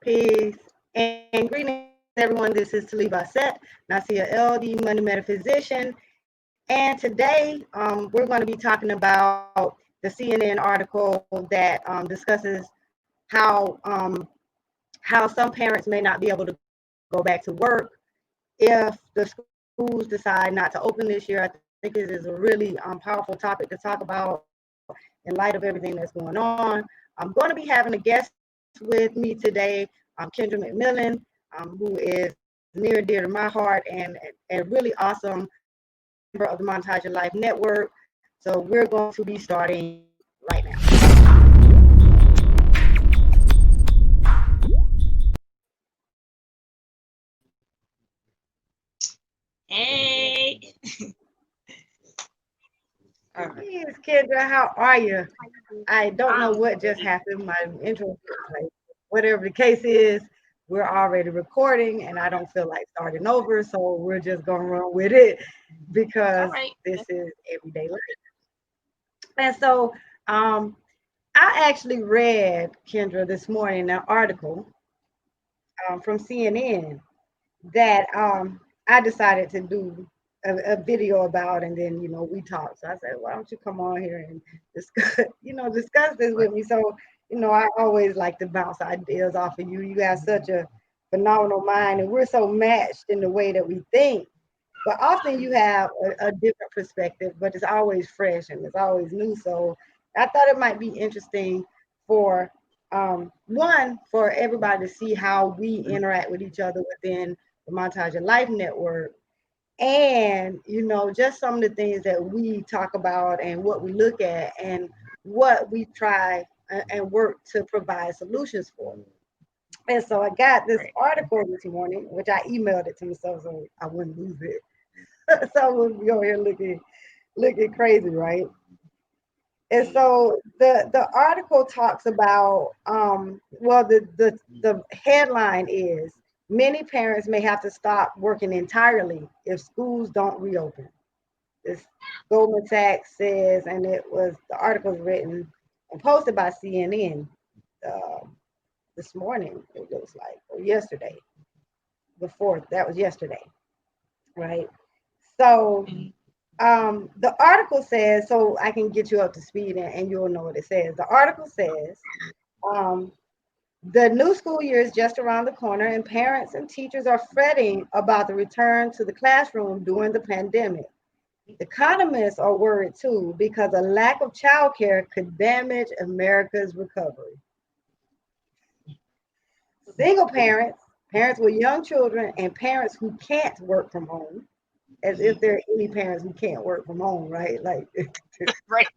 Peace and greetings, everyone. This is TalibahAset, Nasia L, the Money Metaphysician. And today we're going to be talking about the CNN article that discusses how how some parents may not be able to go back to work if the schools decide not to open this year. I think it is a really powerful topic to talk about in light of everything that's going on. I'm going to be having a guest with me today, Kendra McMillian, who is near and dear to my heart and a really awesome member of the Monetize Your Life Network. So we're going to be starting right now. Hey. Please, Kendra, how are you? I don't know what just happened. My intro, like, whatever the case is, we're already recording, and I don't feel like starting over, so we're just gonna run with it because this is everyday life. And so, I actually read, Kendra, this morning an article from CNN that I decided to do a video about, and then we talked. So I said, why don't you come on here and discuss, discuss this with me? So I always like to bounce ideas off of you. You have such a phenomenal mind, and we're so matched in the way that we think. But often you have a different perspective, but it's always fresh and it's always new. So I thought it might be interesting for one, for everybody to see how we interact with each other within the Monetize Your Life Network. And, just some of the things that we talk about and what we look at and what we try and work to provide solutions for. And so I got this article this morning, which I emailed it to myself so I wouldn't lose it. So I wouldn't be over here looking crazy, right? And so the article talks about well, the headline is many parents may have to stop working entirely if schools don't reopen. This Goldman Sachs says, and the article is written and posted by CNN uh, this morning. It looks like, or yesterday. That was yesterday, right? So the article says, so I can get you up to speed and you'll know what it says. The article says, um, the new school year is just around the corner, and parents and teachers are fretting about the return to the classroom during the pandemic. Economists are worried too because a lack of childcare could damage America's recovery. Single parents, parents with young children, and parents who can't work from home, as if there are any parents who can't work from home, right? Like, Right.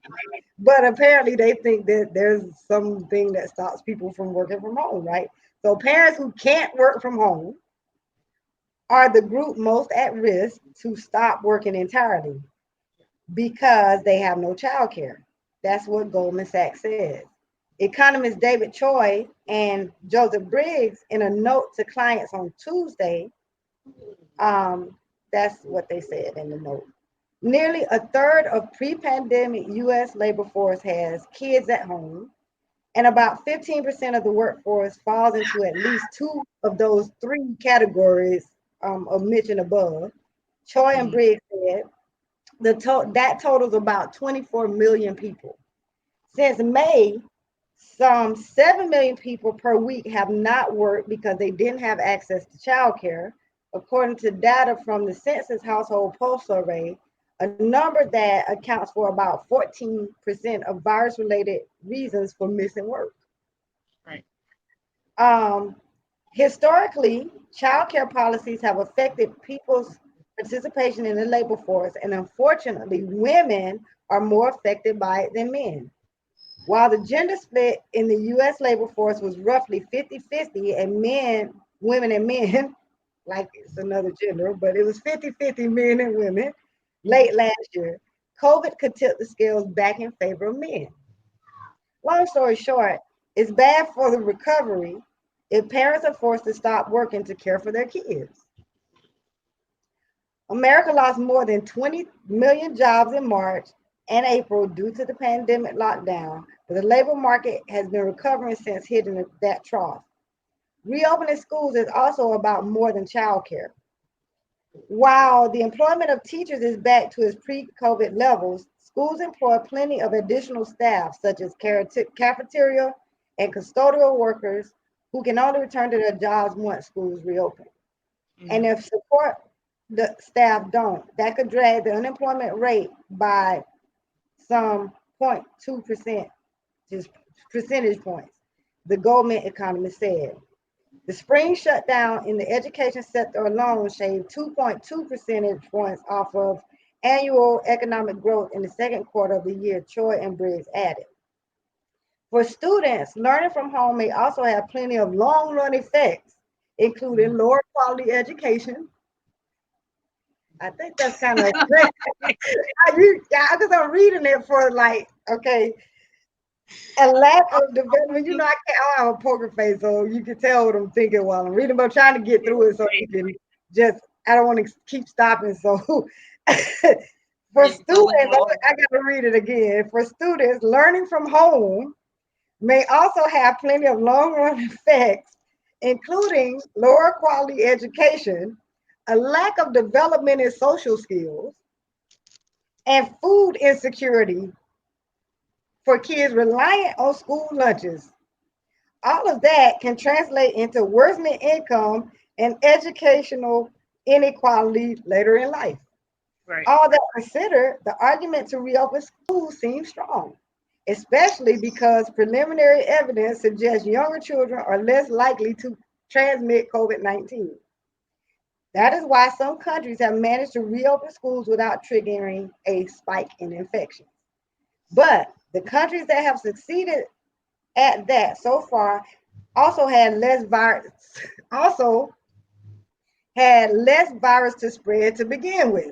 but apparently they think that there's something that stops people from working from home, right? So parents who can't work from home are the group most at risk to stop working entirely because they have no child care. That's what Goldman Sachs says. Economists David Choi and Joseph Briggs, in a note to clients on Tuesday, that's what they said in the note. Nearly a third of pre-pandemic U.S. labor force has kids at home, and about 15% of the workforce falls into at least two of those three categories of mentioned above. Choi and Briggs said that totals about 24 million people. Since May, some 7 million people per week have not worked because they didn't have access to childcare, according to data from the Census Household Pulse Survey, a number that accounts for about 14% of virus-related reasons for missing work. Right. Historically, childcare policies have affected people's participation in the labor force, and unfortunately, women are more affected by it than men. While the gender split in the US labor force was roughly 50-50, and women and men, like it's another gender, but it was 50-50 men and women late last year, COVID could tilt the scales back in favor of men. Long story short, it's bad for the recovery if parents are forced to stop working to care for their kids. America lost more than 20 million jobs in March and April due to the pandemic lockdown, but the labor market has been recovering since hitting that trough. Reopening schools is also about more than childcare. While the employment of teachers is back to its pre-COVID levels, schools employ plenty of additional staff, such as cafeteria and custodial workers, who can only return to their jobs once schools reopen. And if support the staff don't, that could drag the unemployment rate by some 0.2%, just percentage points, the Goldman economist said. The spring shutdown in the education sector alone shaved 2.2 percentage points off of annual economic growth in the second quarter of the year, Choi and Briggs added. For students, learning from home may also have plenty of long-run effects, including lower quality education. I think that's kind of because I'm reading it for like, okay, a lack of development. You know, I have a poker face, so you can tell what I'm thinking while I'm reading, but I'm trying to get through it so you can just, I don't want to keep stopping. So for students, I got to read it again. For students, learning from home may also have plenty of long-run effects, including lower quality education, a lack of development in social skills, and food insecurity for kids reliant on school lunches. All of that can translate into worsening income and educational inequality later in life. Right. All that considered, the argument to reopen schools seems strong, especially because preliminary evidence suggests younger children are less likely to transmit COVID-19. That is why some countries have managed to reopen schools without triggering a spike in infections. But the countries that have succeeded at that so far also had less virus also had less virus to spread to begin with.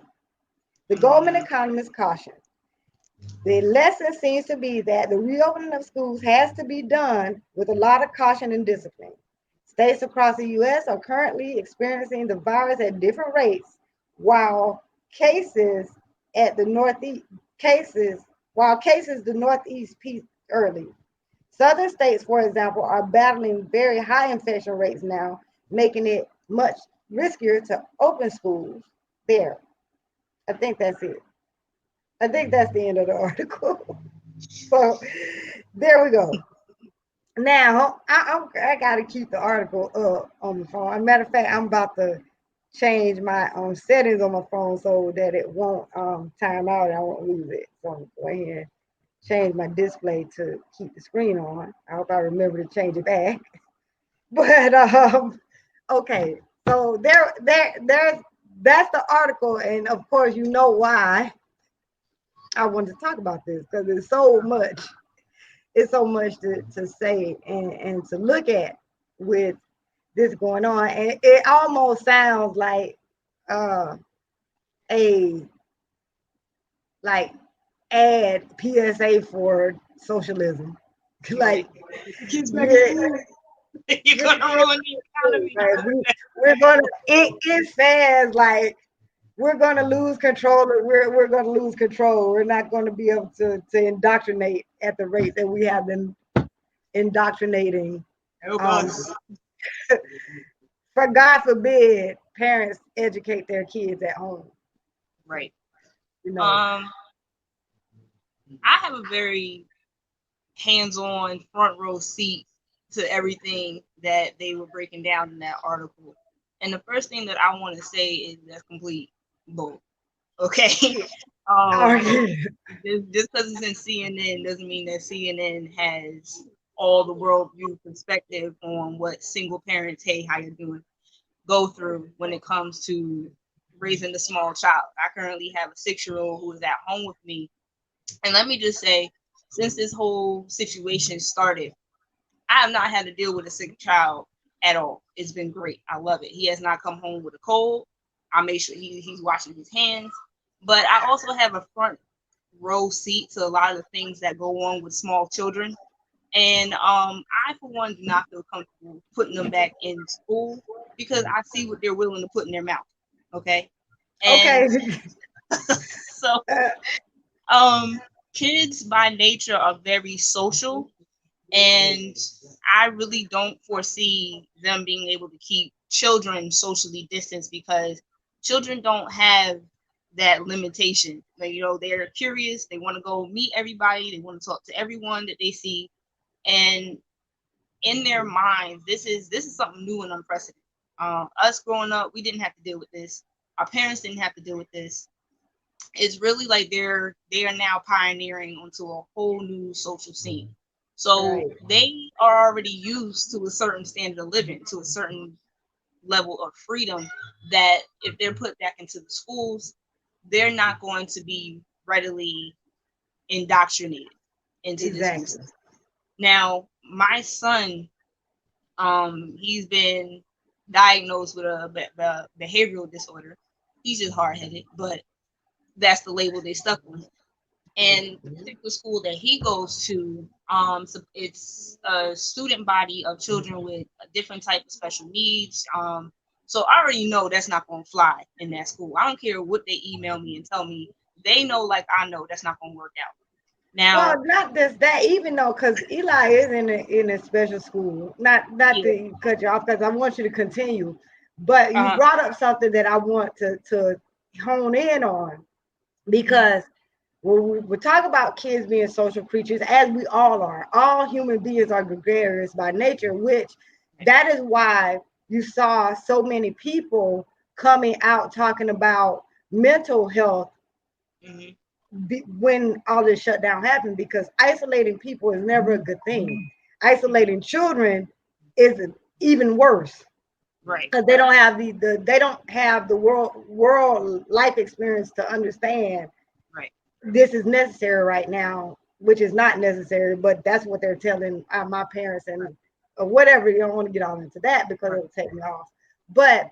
The Goldman economist cautioned. The lesson seems to be that the reopening of schools has to be done with a lot of caution and discipline. States across the US are currently experiencing the virus at different rates, while cases at the northeast cases while cases the northeast peaked early. Southern states, for example, are battling very high infection rates now, making it much riskier to open schools there. I think that's it. I think that's the end of the article. So there we go. Now I got to keep the article up on the phone. As a matter of fact, I'm about to change my settings on my phone so that it won't time out and I won't lose it. So I'm going to go ahead and change my display to keep the screen on. I hope I remember to change it back. But okay, so there's that's the article, and of course you know why I wanted to talk about this because it's so much to say and to look at with this going on, and it almost sounds like a like ad PSA for socialism. Like we're, You're gonna ruin the economy. like, we're gonna it says like we're gonna lose control. We're gonna lose control. We're not gonna be able to indoctrinate at the rate that we have been indoctrinating. For God forbid, parents educate their kids at home. Right. You know. I have a very hands-on front row seat to everything that they were breaking down in that article. And the first thing that I want to say is that's complete bull. Okay. Just because it's in CNN doesn't mean that CNN has all the worldview perspective on what single parents, hey, how you doing, go through when it comes to raising a small child. I currently have a 6-year-old who is at home with me. And let me just say, since this whole situation started, I have not had to deal with a sick child at all. It's been great. I love it. He has not come home with a cold. I make sure he's washing his hands. But I also have a front row seat to a lot of the things that go on with small children. And I, for one, do not feel comfortable putting them back in school because I see what they're willing to put in their mouth. Okay. And so kids by nature are very social. And I really don't foresee them being able to keep children socially distanced because children don't have that limitation. Like, they're curious, they want to go meet everybody, they want to talk to everyone that they see. And in their minds, this is something new and unprecedented. Us growing up, we didn't have to deal with this. Our parents didn't have to deal with this. It's really like they are now pioneering onto a whole new social scene. So Right. they are already used to a certain standard of living, to a certain level of freedom that if they're put back into the schools, they're not going to be readily indoctrinated into this new Exactly. system. Now, my son, he's been diagnosed with a behavioral disorder. He's just hard headed, but that's the label they stuck on. And the particular school that he goes to, so it's a student body of children with a different type of special needs. So I already know that's not going to fly in that school. I don't care what they email me and tell me. They know, like I know, that's not going to work out. Well, Now, not just that, even though, because Eli is in a special school. Not yeah, to cut you off, because I want you to continue. But you uh, brought up something that I want to hone in on, mhm, because when we talk about kids being social creatures, as we all are, all human beings are gregarious by nature, which that is why you saw so many people coming out talking about mental health mhm, when all this shutdown happened, because isolating people is never a good thing. Isolating children is even worse, right, because they don't have they don't have the world life experience to understand right, this is necessary right now, which is not necessary, but that's what they're telling my parents and whatever. You don't want to get all into that because right, it'll take me off. But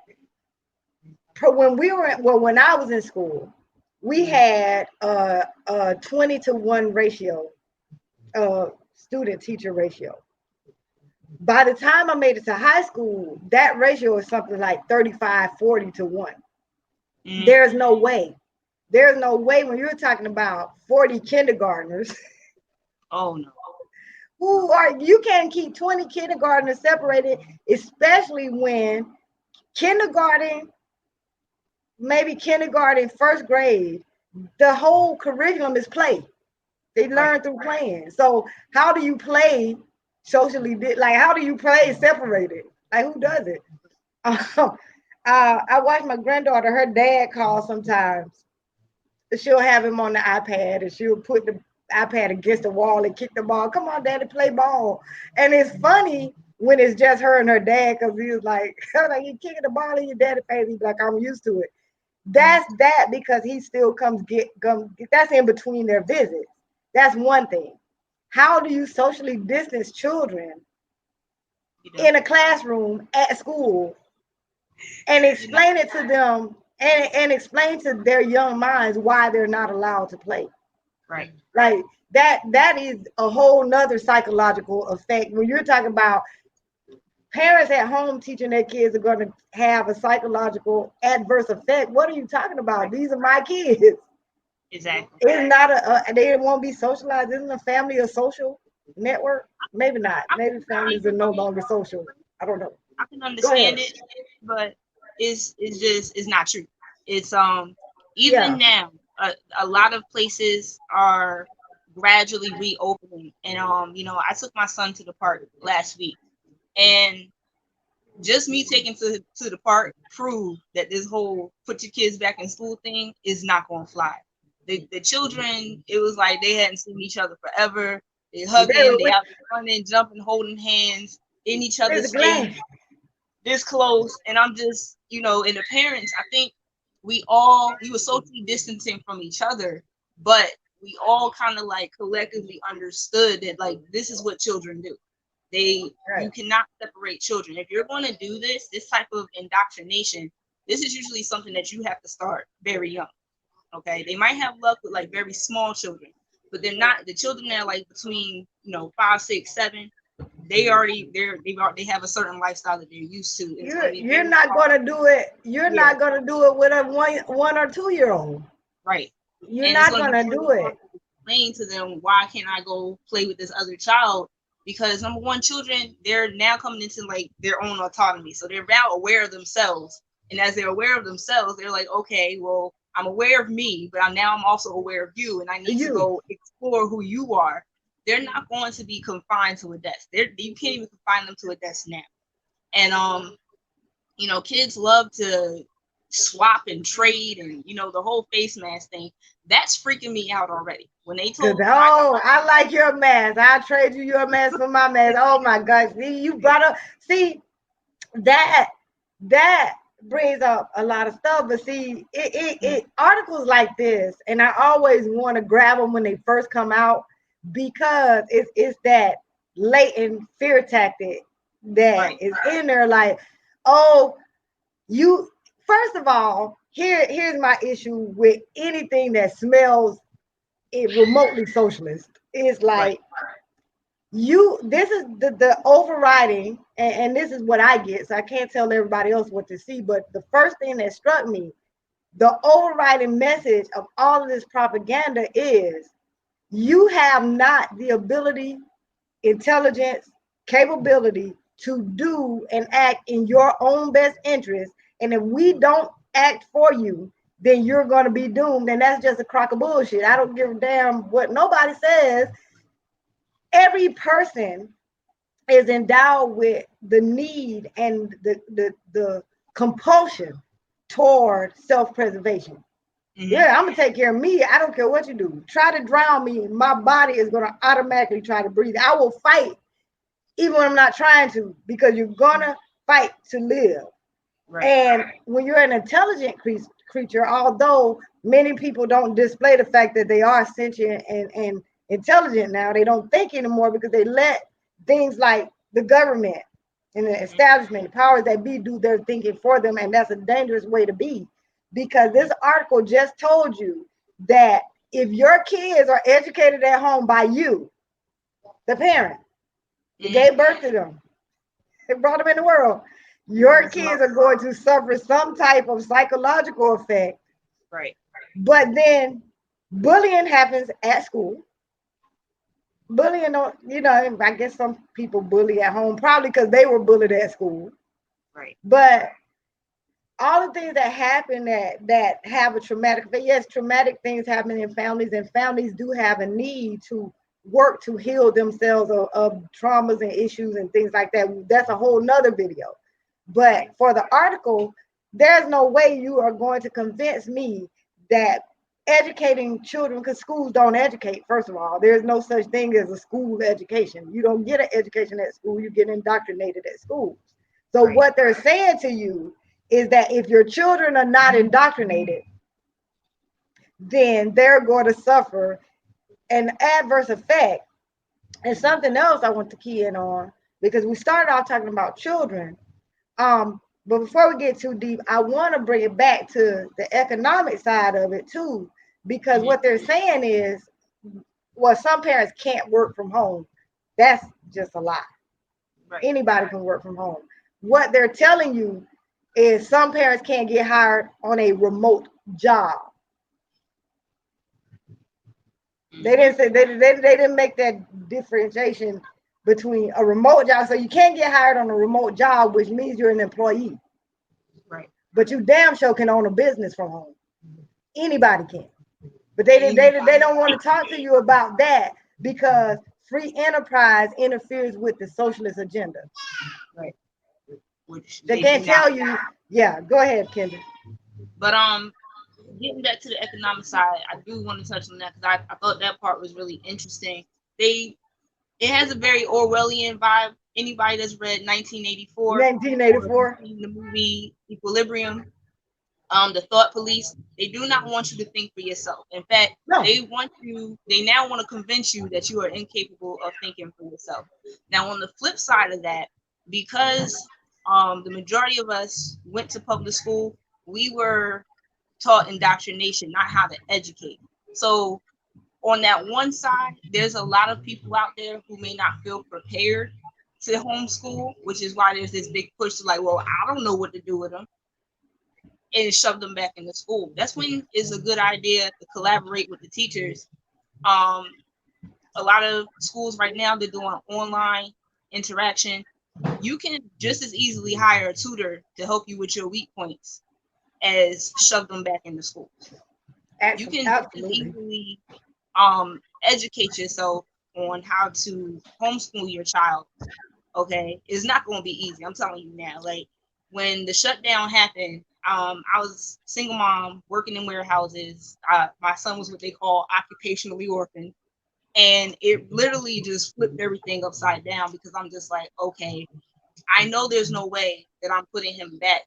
when when I was in school, we mhm, had a 20-to-1 ratio, student teacher ratio. By the time I made it to high school, that ratio is something like 35-40 to 1. mhm. There's no way. There's no way when you're talking about 40 kindergartners Oh no, who are, you can't keep 20 kindergartners separated, especially when kindergarten, maybe kindergarten, first grade, the whole curriculum is play. They right, learn through playing. So how do you play socially? Like, how do you play separated? Like, who does it? I watch my granddaughter. Her dad calls sometimes. She'll have him on the iPad, and she'll put the iPad against the wall and kick the ball. Come on, daddy, play ball. And it's funny when it's just her and her dad, because he was like, like, you kicking the ball in your daddy face. He's like, I'm used to it. mhm, That's that, because he still that's in between their visits. That's one thing. How do you socially distance children you know, in a classroom at school and you know, explain it to them, and explain to their young minds why they're not allowed to play? right, Like, that is a whole nother psychological effect. When you're talking about parents at home teaching their kids are going to have a psychological adverse effect, what are you talking about? right, These are my kids. exactly. It's not they won't be socialized. Isn't a family a social network? Maybe not. I Maybe can families are no longer social. I don't know. I can Go ahead. understand it, but it's not true. It's Yeah. even now a lot of places are gradually reopening, and I took my son to the park last week, and just me taking to the park proved that this whole put your kids back in school thing is not going to fly. The children, it was like they hadn't seen each other forever. They hugging, they out running, jumping, holding hands in each Where's the other's face, glass? this close. And I'm just, and the parents, I think we were socially distancing from each other, but we all kind of like collectively understood that like this is what children do. You Right. cannot separate children. If you're going to do this type of indoctrination, this is usually something that you have to start very young. Okay, they might have luck with like very small children, but they're not the children that are like between 5, 6, 7. They have a certain lifestyle that they're used to, and it's going to be You're very not hard. gonna do it. You're Yeah, not gonna do it with a 1 or 2 year old. right. You're And it's not going to be gonna very do hard it. to explain to them why can't I go play with this other child because number one, children, they're now coming into like their own autonomy, so they're now aware of themselves, and as they're aware of themselves, they're like, okay, well, I'm aware of me, but I'm also aware of you, and I need to You go explore who you are. They're not going to be confined to a desk. You can't even confine them to a desk now. And kids love to swap and trade, and the whole face mask thing. That's freaking me out already. When they Cause told when I got oh, I like your mask. I'll trade you your mask for my mask. Oh my gosh. See, you brought up that that brings up a lot of stuff. But see, it articles like this, and I always want to grab them when they first come out because it's that latent fear tactic that right, is in there. Like, oh, you first of all, here's my issue with anything that smells remotely socialist. It's right, like this is the overriding, and this is what I get, so I can't tell everybody else what to see, but the first thing that struck me, the overriding message of all of this propaganda is you have not the ability, intelligence, capability to do and act in your own best interest, and if we don't act for you, then you're going to be doomed, and that's just a crock of bullshit. I don't give a damn what nobody says. Every person is endowed with the need and the compulsion toward self-preservation. mm-hmm. Yeah, I'm gonna take care of me. I don't care what you do. Try to drown me. My body is gonna automatically try to breathe. I will fight even when I'm not trying to, because you're gonna fight to live. Right, And when you're an intelligent creature, although many people don't display the fact that they are sentient and intelligent now, they don't think anymore because they let things like the government and the mm-hmm. establishment, the powers that be, do their thinking for them. And that's a dangerous way to be, because this article just told you that if your kids are educated at home by you, the parent, that Mm-hmm. gave birth to them, and brought them in the world, your kids are going to suffer some type of psychological effect. Right, But then bullying happens at school. Bullying, I guess some people bully at home, probably because they were bullied at school. right, But all the things that happen that have a traumatic effect, yes, traumatic things happen in families, and families do have a need to work to heal themselves of traumas and issues and things like that. That's a whole nother video. But right, for the article, there's no way you are going to convince me that educating children, because schools don't educate, first of all, there's no such thing as a school education. You don't get an education at school, you get indoctrinated at schools. So right. what they're saying to you is that if your children are not indoctrinated, then they're going to suffer an adverse effect. And something else I want to key in on, because we started off talking about children. But before we get too deep, I want to bring it back to the economic side of it too, because Mm-hmm. what they're saying is, well, some parents can't work from home. That's just a lie. Right. Anybody can work from home. What they're telling you is some parents can't get hired on a remote job. They Mm-hmm. didn't say they didn't make that differentiation between a remote job. So you can't get hired on a remote job, which means you're an employee. Right. But you damn sure can own a business from home. Anybody can. But they Anybody. don't want to talk to you about that because free enterprise interferes with the socialist agenda. Right. Which They they do can't not. tell you, yeah, go ahead, Kendra. But getting back to the economic side, I do want to touch on that because I thought that part was really interesting. It has a very Orwellian vibe. Anybody that's read 1984 or 1984. seen the movie Equilibrium, the thought police, they do not want you to think for yourself. In fact, No. they now want to convince you that you are incapable of thinking for yourself. Now, on the flip side of that, because the majority of us went to public school, we were taught indoctrination, not how to educate. So on that one side, there's a lot of people out there who may not feel prepared to homeschool, which is why there's this big push to like, well, I don't know what to do with them, and shove them back into school. That's when it's a good idea to collaborate with the teachers, um, a lot of schools right now, they're doing online interaction. You can just as easily hire a tutor to help you with your weak points as shove them back into school. You can just as Absolutely. easily educate yourself on how to homeschool your child. Okay, it's not going to be easy. I'm telling you now. Like when the shutdown happened, I was single mom working in warehouses. My son was what they call occupationally orphaned, and it literally just flipped everything upside down because I'm just like, okay, I know there's no way that I'm putting him back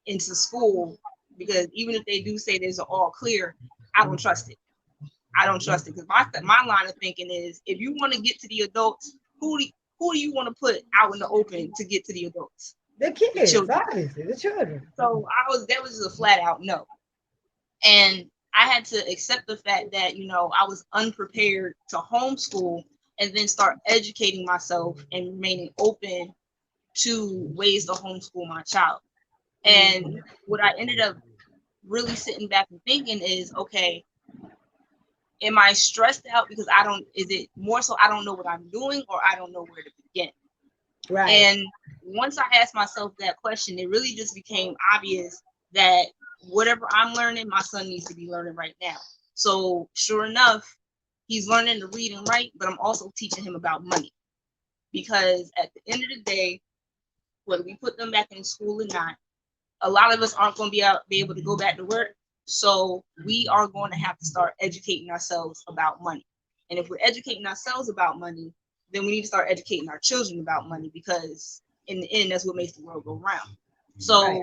into school because even if they do say there's an all clear, I don't trust it. I don't trust it because my line of thinking is if you want to get to the adults, who do you want to put out in the open to get to the adults? The The kids, children. obviously, the children. So that was just a flat out no. And I had to accept the fact that, I was unprepared to homeschool and then start educating myself and remaining open to ways to homeschool my child. And what I ended up really sitting back and thinking is, okay, am I stressed out because is it more so I don't know what I'm doing or I don't know where to begin? Right. And once I asked myself that question, it really just became obvious that whatever I'm learning, my son needs to be learning right now. So sure enough, he's learning to read and write, but I'm also teaching him about money. Because at the end of the day, whether we put them back in school or not, a lot of us aren't going to be able to go back to work. So we are going to have to start educating ourselves about money. And if we're educating ourselves about money, then we need to start educating our children about money because in the end, that's what makes the world go round. So Right.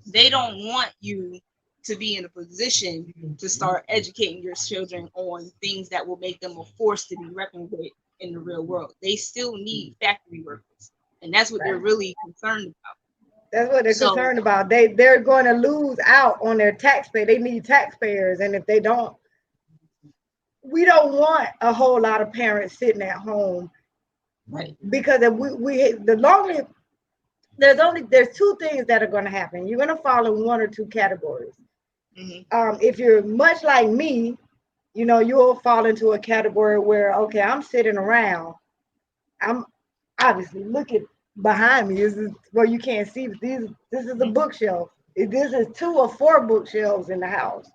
they don't want you to be in a position to start educating your children on things that will make them a force to be reckoned with in the real world. They still need factory workers. And that's what they're Right. really concerned about. That's what they're So, concerned about. They're going to lose out on their taxpayer. They need taxpayers, and if they don't, we don't want a whole lot of parents sitting at home. right. Because if we the longer there's two things that are going to happen. You're going to fall in one or two categories. If you're much like me, you'll fall into a category where, okay, I'm sitting around. I'm obviously looking behind me. This is where you can't see. This is a bookshelf. This is 2 or 4 bookshelves in the house,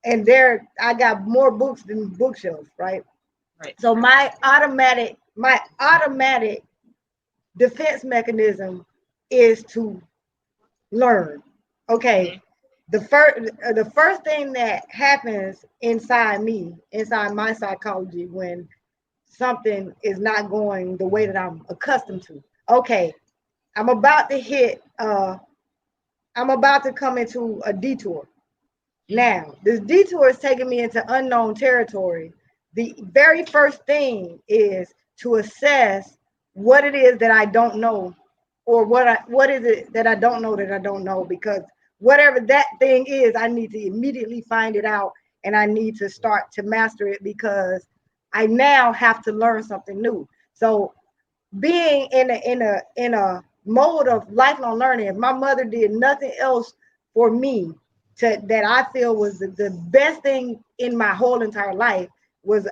and there I got more books than bookshelves, right? Right. So my automatic defense mechanism is to learn. Okay, the first thing that happens inside my psychology when something is not going the way that I'm accustomed to. Okay, I'm about to hit I'm about to come into a detour. Now, this detour is taking me into unknown territory. The very first thing is to assess what it is that I don't know, or what is it that I don't know that I don't know, because whatever that thing is, I need to immediately find it out, and I need to start to master it because I now have to learn something new. So being in a mode of lifelong learning, if my mother did nothing else for me that I feel was the best thing in my whole entire life, was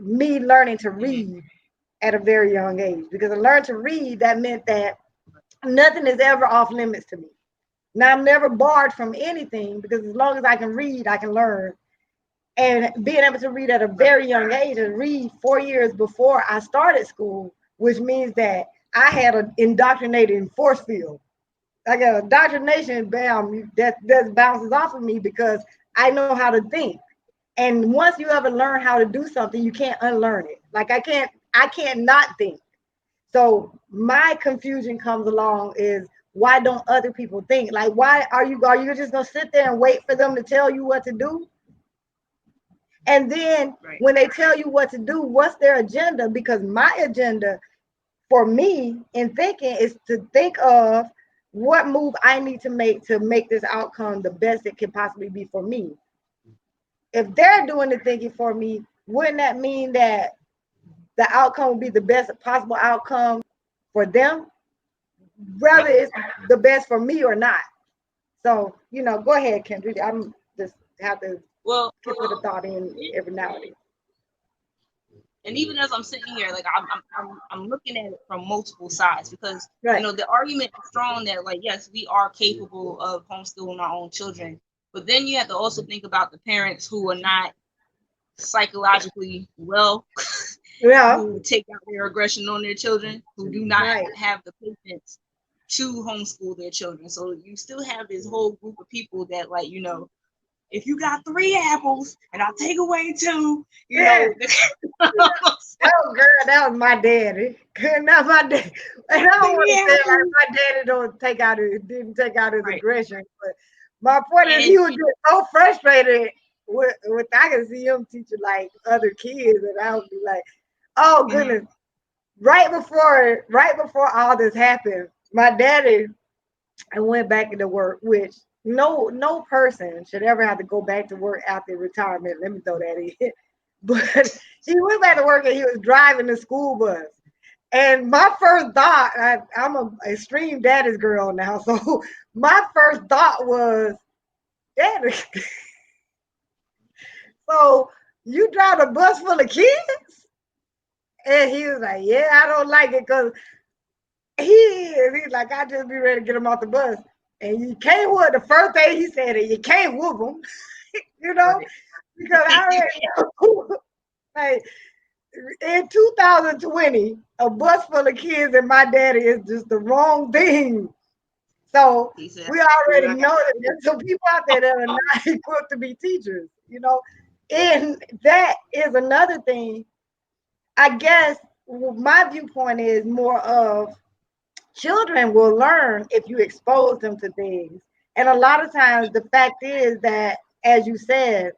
me learning to read at a very young age. Because I learned to read, that meant that nothing is ever off limits to me. Now I'm never barred from anything because as long as I can read, I can learn. And being able to read at a very young age, and read 4 years before I started school, which means that I had an indoctrinating force field. I got indoctrination, bam, that bounces off of me because I know how to think. And once you ever learn how to do something, you can't unlearn it. Like I can't not think. So my confusion comes along is, why don't other people think? Like, why are you just gonna sit there and wait for them to tell you what to do? And then when they tell you what to do, what's their agenda? Because my agenda for me in thinking is to think of what move I need to make this outcome the best it can possibly be for me. If they're doing the thinking for me, wouldn't that mean that the outcome will be the best possible outcome for them, whether it's the best for me or not? So, go ahead, Kendra. I'm just have to. Well, can put a thought in every now and then. and even as I'm sitting here, like I'm looking at it from multiple sides because Right. the argument is strong that like yes, we are capable of homeschooling our own children, but then you have to also think about the parents who are not psychologically well, Yeah. who take out their aggression on their children, who do not Right. have the patience to homeschool their children. So you still have this whole group of people that like if you got 3 apples and I'll take away 2, Yeah. Oh, girl, that was my daddy. Not my daddy. And I don't want to say it like apples. my daddy didn't take out his Right. aggression. But my point is, And he was just so frustrated with I can see him teaching like other kids, and I would be like, oh goodness. Right before all this happened, my daddy I went back into work, which no person should ever have to go back to work after retirement. Let me throw that in. But he went back to work and he was driving the school bus. And my first thought, I'm a extreme daddy's girl now, so my first thought was, Daddy, so you drive a bus full of kids? And he was like, yeah, I don't like it because he's like, I just be ready to get him off the bus. And you can't whoop. The first thing he said is you can't whoop them, right. because I already know, like in 2020, a bus full of kids and my daddy is just the wrong thing. So He said, we "Dude, already I know got that there's some people out there that are not equipped to be teachers. And that is another thing. I guess my viewpoint is more of children will learn if you expose them to things. And a lot of times, the fact is that, as you said,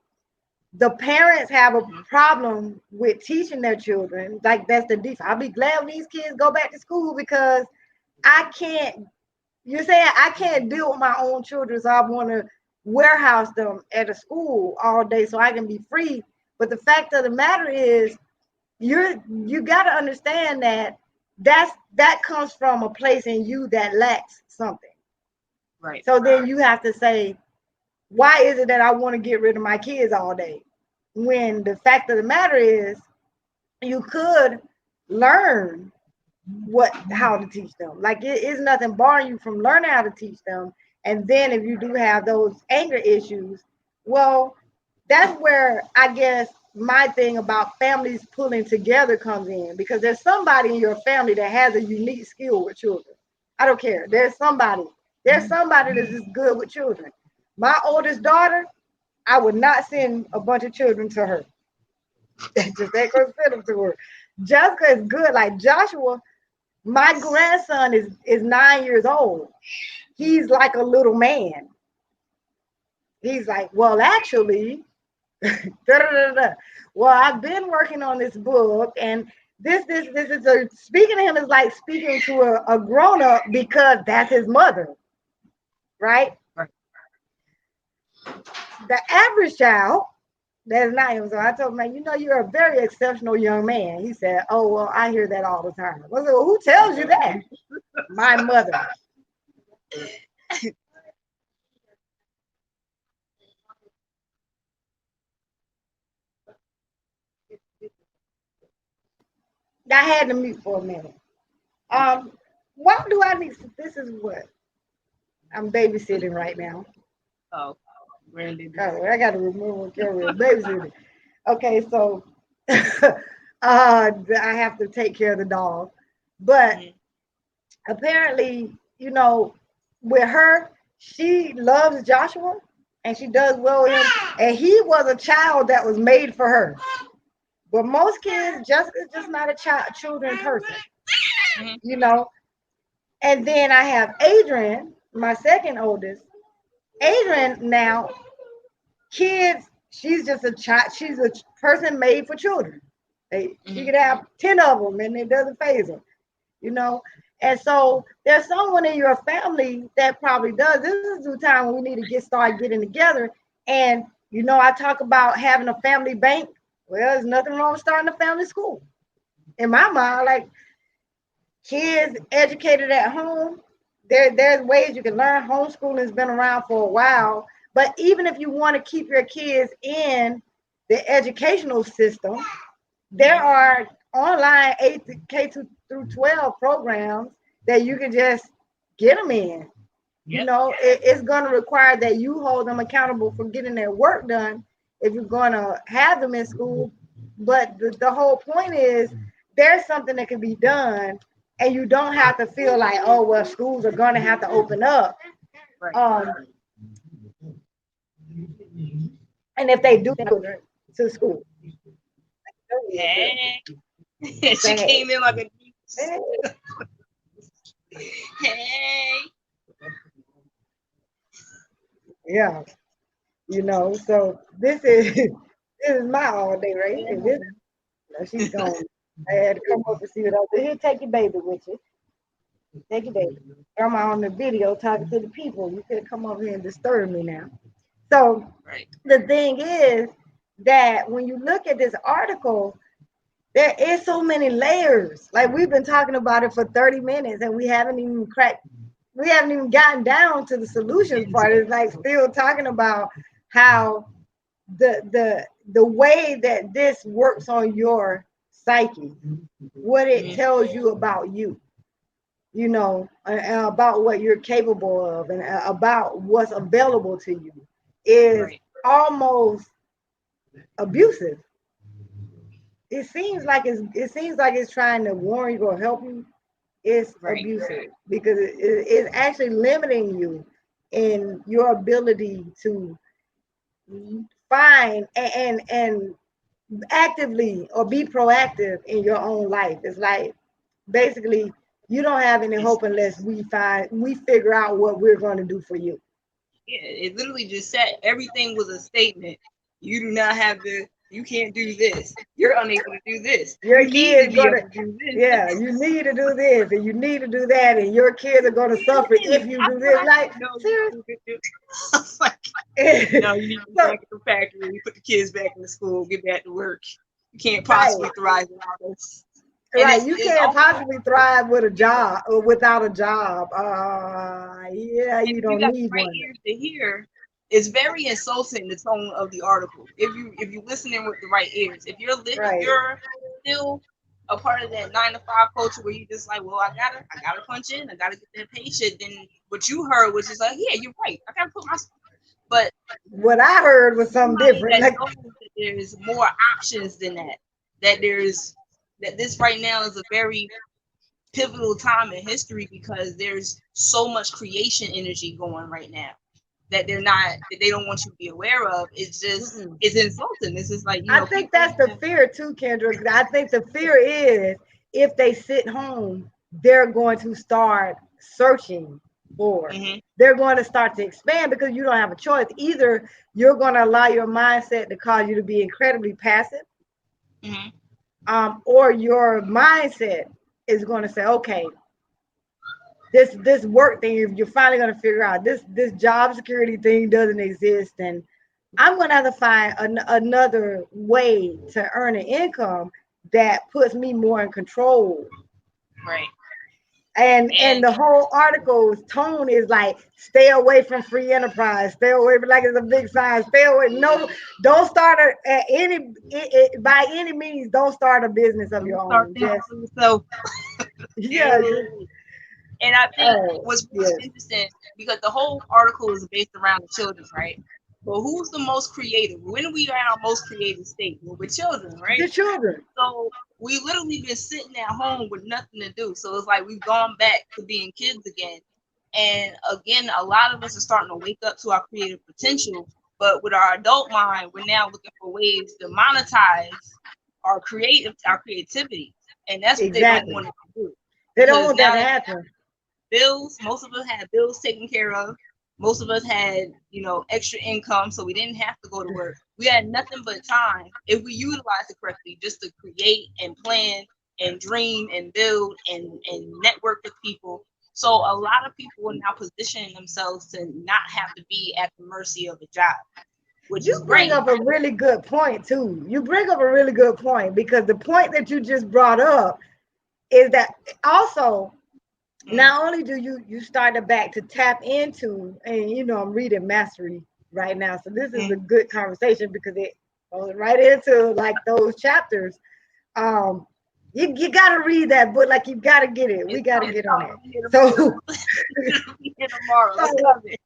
the parents have a problem with teaching their children. Like, that's the default. I'll be glad when these kids go back to school because I can't, you're saying I can't deal with my own children, so I want to warehouse them at a school all day so I can be free. But the fact of the matter is, you got to understand that comes from a place in you that lacks something. right, So then you have to say, why is it that I want to get rid of my kids all day? When the fact of the matter is, you could learn how to teach them. Like, it is nothing barring you from learning how to teach them. And then if you do have those anger issues, well, that's where I guess my thing about families pulling together comes in, because there's somebody in your family that has a unique skill with children. I don't care. There's somebody that's just good with children. My oldest daughter, I would not send a bunch of children to her. Just ain't gonna send them to her. Jessica is good. Like Joshua, my grandson is 9 years old. He's like a little man. He's like, well, actually, da, da, da, da. Well, I've been working on this book, and this is speaking to him is like speaking to a grown up because that's his mother, right? right. The average child, that's not him. So I told him, man, you're a very exceptional young man. He said, oh, well, I hear that all the time. I said, well, who tells you that? My mother. I had to mute for a minute. Um, why do I need? This is what I'm babysitting right now. Oh, Randy. Oh, I got to remove camera. Babysitting. Okay, so I have to take care of the dog, but Mhm. apparently, with her, she loves Joshua and she does well with him. And he was a child that was made for her. But most kids, Jessica's just not a children person, Mhm. you know. And then I have Adrian, my second oldest. Adrian now, kids, she's just a child. She's a person made for children. She Mhm. could have 10 of them and it doesn't phase her, you know. And so there's someone in your family that probably does. This is the time when we need to start getting together. And I talk about having a family bank. Well, there's nothing wrong with starting a family school. In my mind, like, kids educated at home, there's ways you can learn. Homeschooling has been around for a while, But even if you want to keep your kids in the educational system, there are online 8 to K through 12 programs that you can just get them in. You Yep. know, it's going to require that you hold them accountable for getting their work done if you're going to have them in school. But the whole point is there's something that can be done, and you don't have to feel like, oh, well, schools are going to have to open up. Right. And if they do, to school. Hey. She came in like a hey. Yeah, you know. So this is my all day right here. This, she's gone. I had to come up and see what I was here. Take your baby with you. Take your baby. Grandma on the video talking to the people. You could come over here and disturb me now. So Right. the thing is that when you look at this article, there is so many layers. Like we've been talking about it for 30 minutes and we haven't even gotten down to the solutions part. It's like still talking about how the way that this works on your psyche, what it tells you about you, you know, and about what you're capable of, and about what's available to you, is Right. almost abusive. It seems like it's trying to warn you or help you. It's Right. abusive because it's actually limiting you in your ability to find and actively or be proactive in your own life. It's like basically you don't have any hope unless we figure out what we're going to do for you. Yeah, it literally just said everything was a statement. You do not have the. You can't do this. You're unable to do this. Your You need to kids be able gonna, to do this. yeah, you need to do this and you need to do that, and your kids are gonna suffer if you do this. Like No, seriously. I was like, no, you need to go So, back to the factory, put the kids back in the school, get back to work. You can't right, possibly thrive without this. And right. You it's can't also possibly thrive with a job or without a job. Yeah, and you if you don't got the need right one. ears to hear, it's very insulting the tone of the article. If you listening with the right ears, if Right. you're still a part of that 9 to 5 culture where you just like, well, I gotta punch in, I gotta get that paycheck. Then what you heard was just like, yeah, you're right, I gotta put my. But What I heard was something somebody different. that Like, knows that there's more options than that, that this right now is a very pivotal time in history because there's so much creation energy going right now that they don't want you to be aware of. It's just it's insulting. It's just like I think people. that's the fear too, Kendra. I think the fear is if they sit home, they're going to start searching for. Mm-hmm. They're going to start to expand because you don't have a choice. Either you're going to allow your mindset to cause you to be incredibly passive, Mm-hmm. or your mindset is going to say, okay, this work thing, you're finally going to figure out this job security thing doesn't exist, and I'm going to have to find another way to earn an income that puts me more in control. Right. And And the whole article's tone is like, stay away from free enterprise, stay away from, like it's a big sign, stay away. No, don't start at by any means, don't start a business of your start own. thinking Just for yourself. yeah, And I think oh what's really yes, interesting because the whole article is based around the children, right? But who's the most creative? When are we at our most creative state? Well, we're children, the right? children. So we literally been sitting at home with nothing to do. So it's like we've gone back to being kids again. And again, a lot of us are starting to wake up to our creative potential. But with our adult mind, we're now looking for ways to monetize our creativity. And that's what they don't Exactly. want us to do. They don't Because want that now to that happen. bills, most of us had bills taken care of. Most of us had, extra income, so we didn't have to go to work. We had nothing but time if we utilized it correctly, just to create and plan and dream and build and network with people. So a lot of people are now positioning themselves to not have to be at the mercy of a job, which You is bring great. up a really good point too. You bring up a really good point because the point that you just brought up is that also Mm-hmm. not only do you start to back to tap into, and I'm reading mastery right now. So this is a good conversation because it goes right into like those chapters. Um, you got to read that book. Like you got to get it. We got to get on it. So, tomorrow. Let's so love it.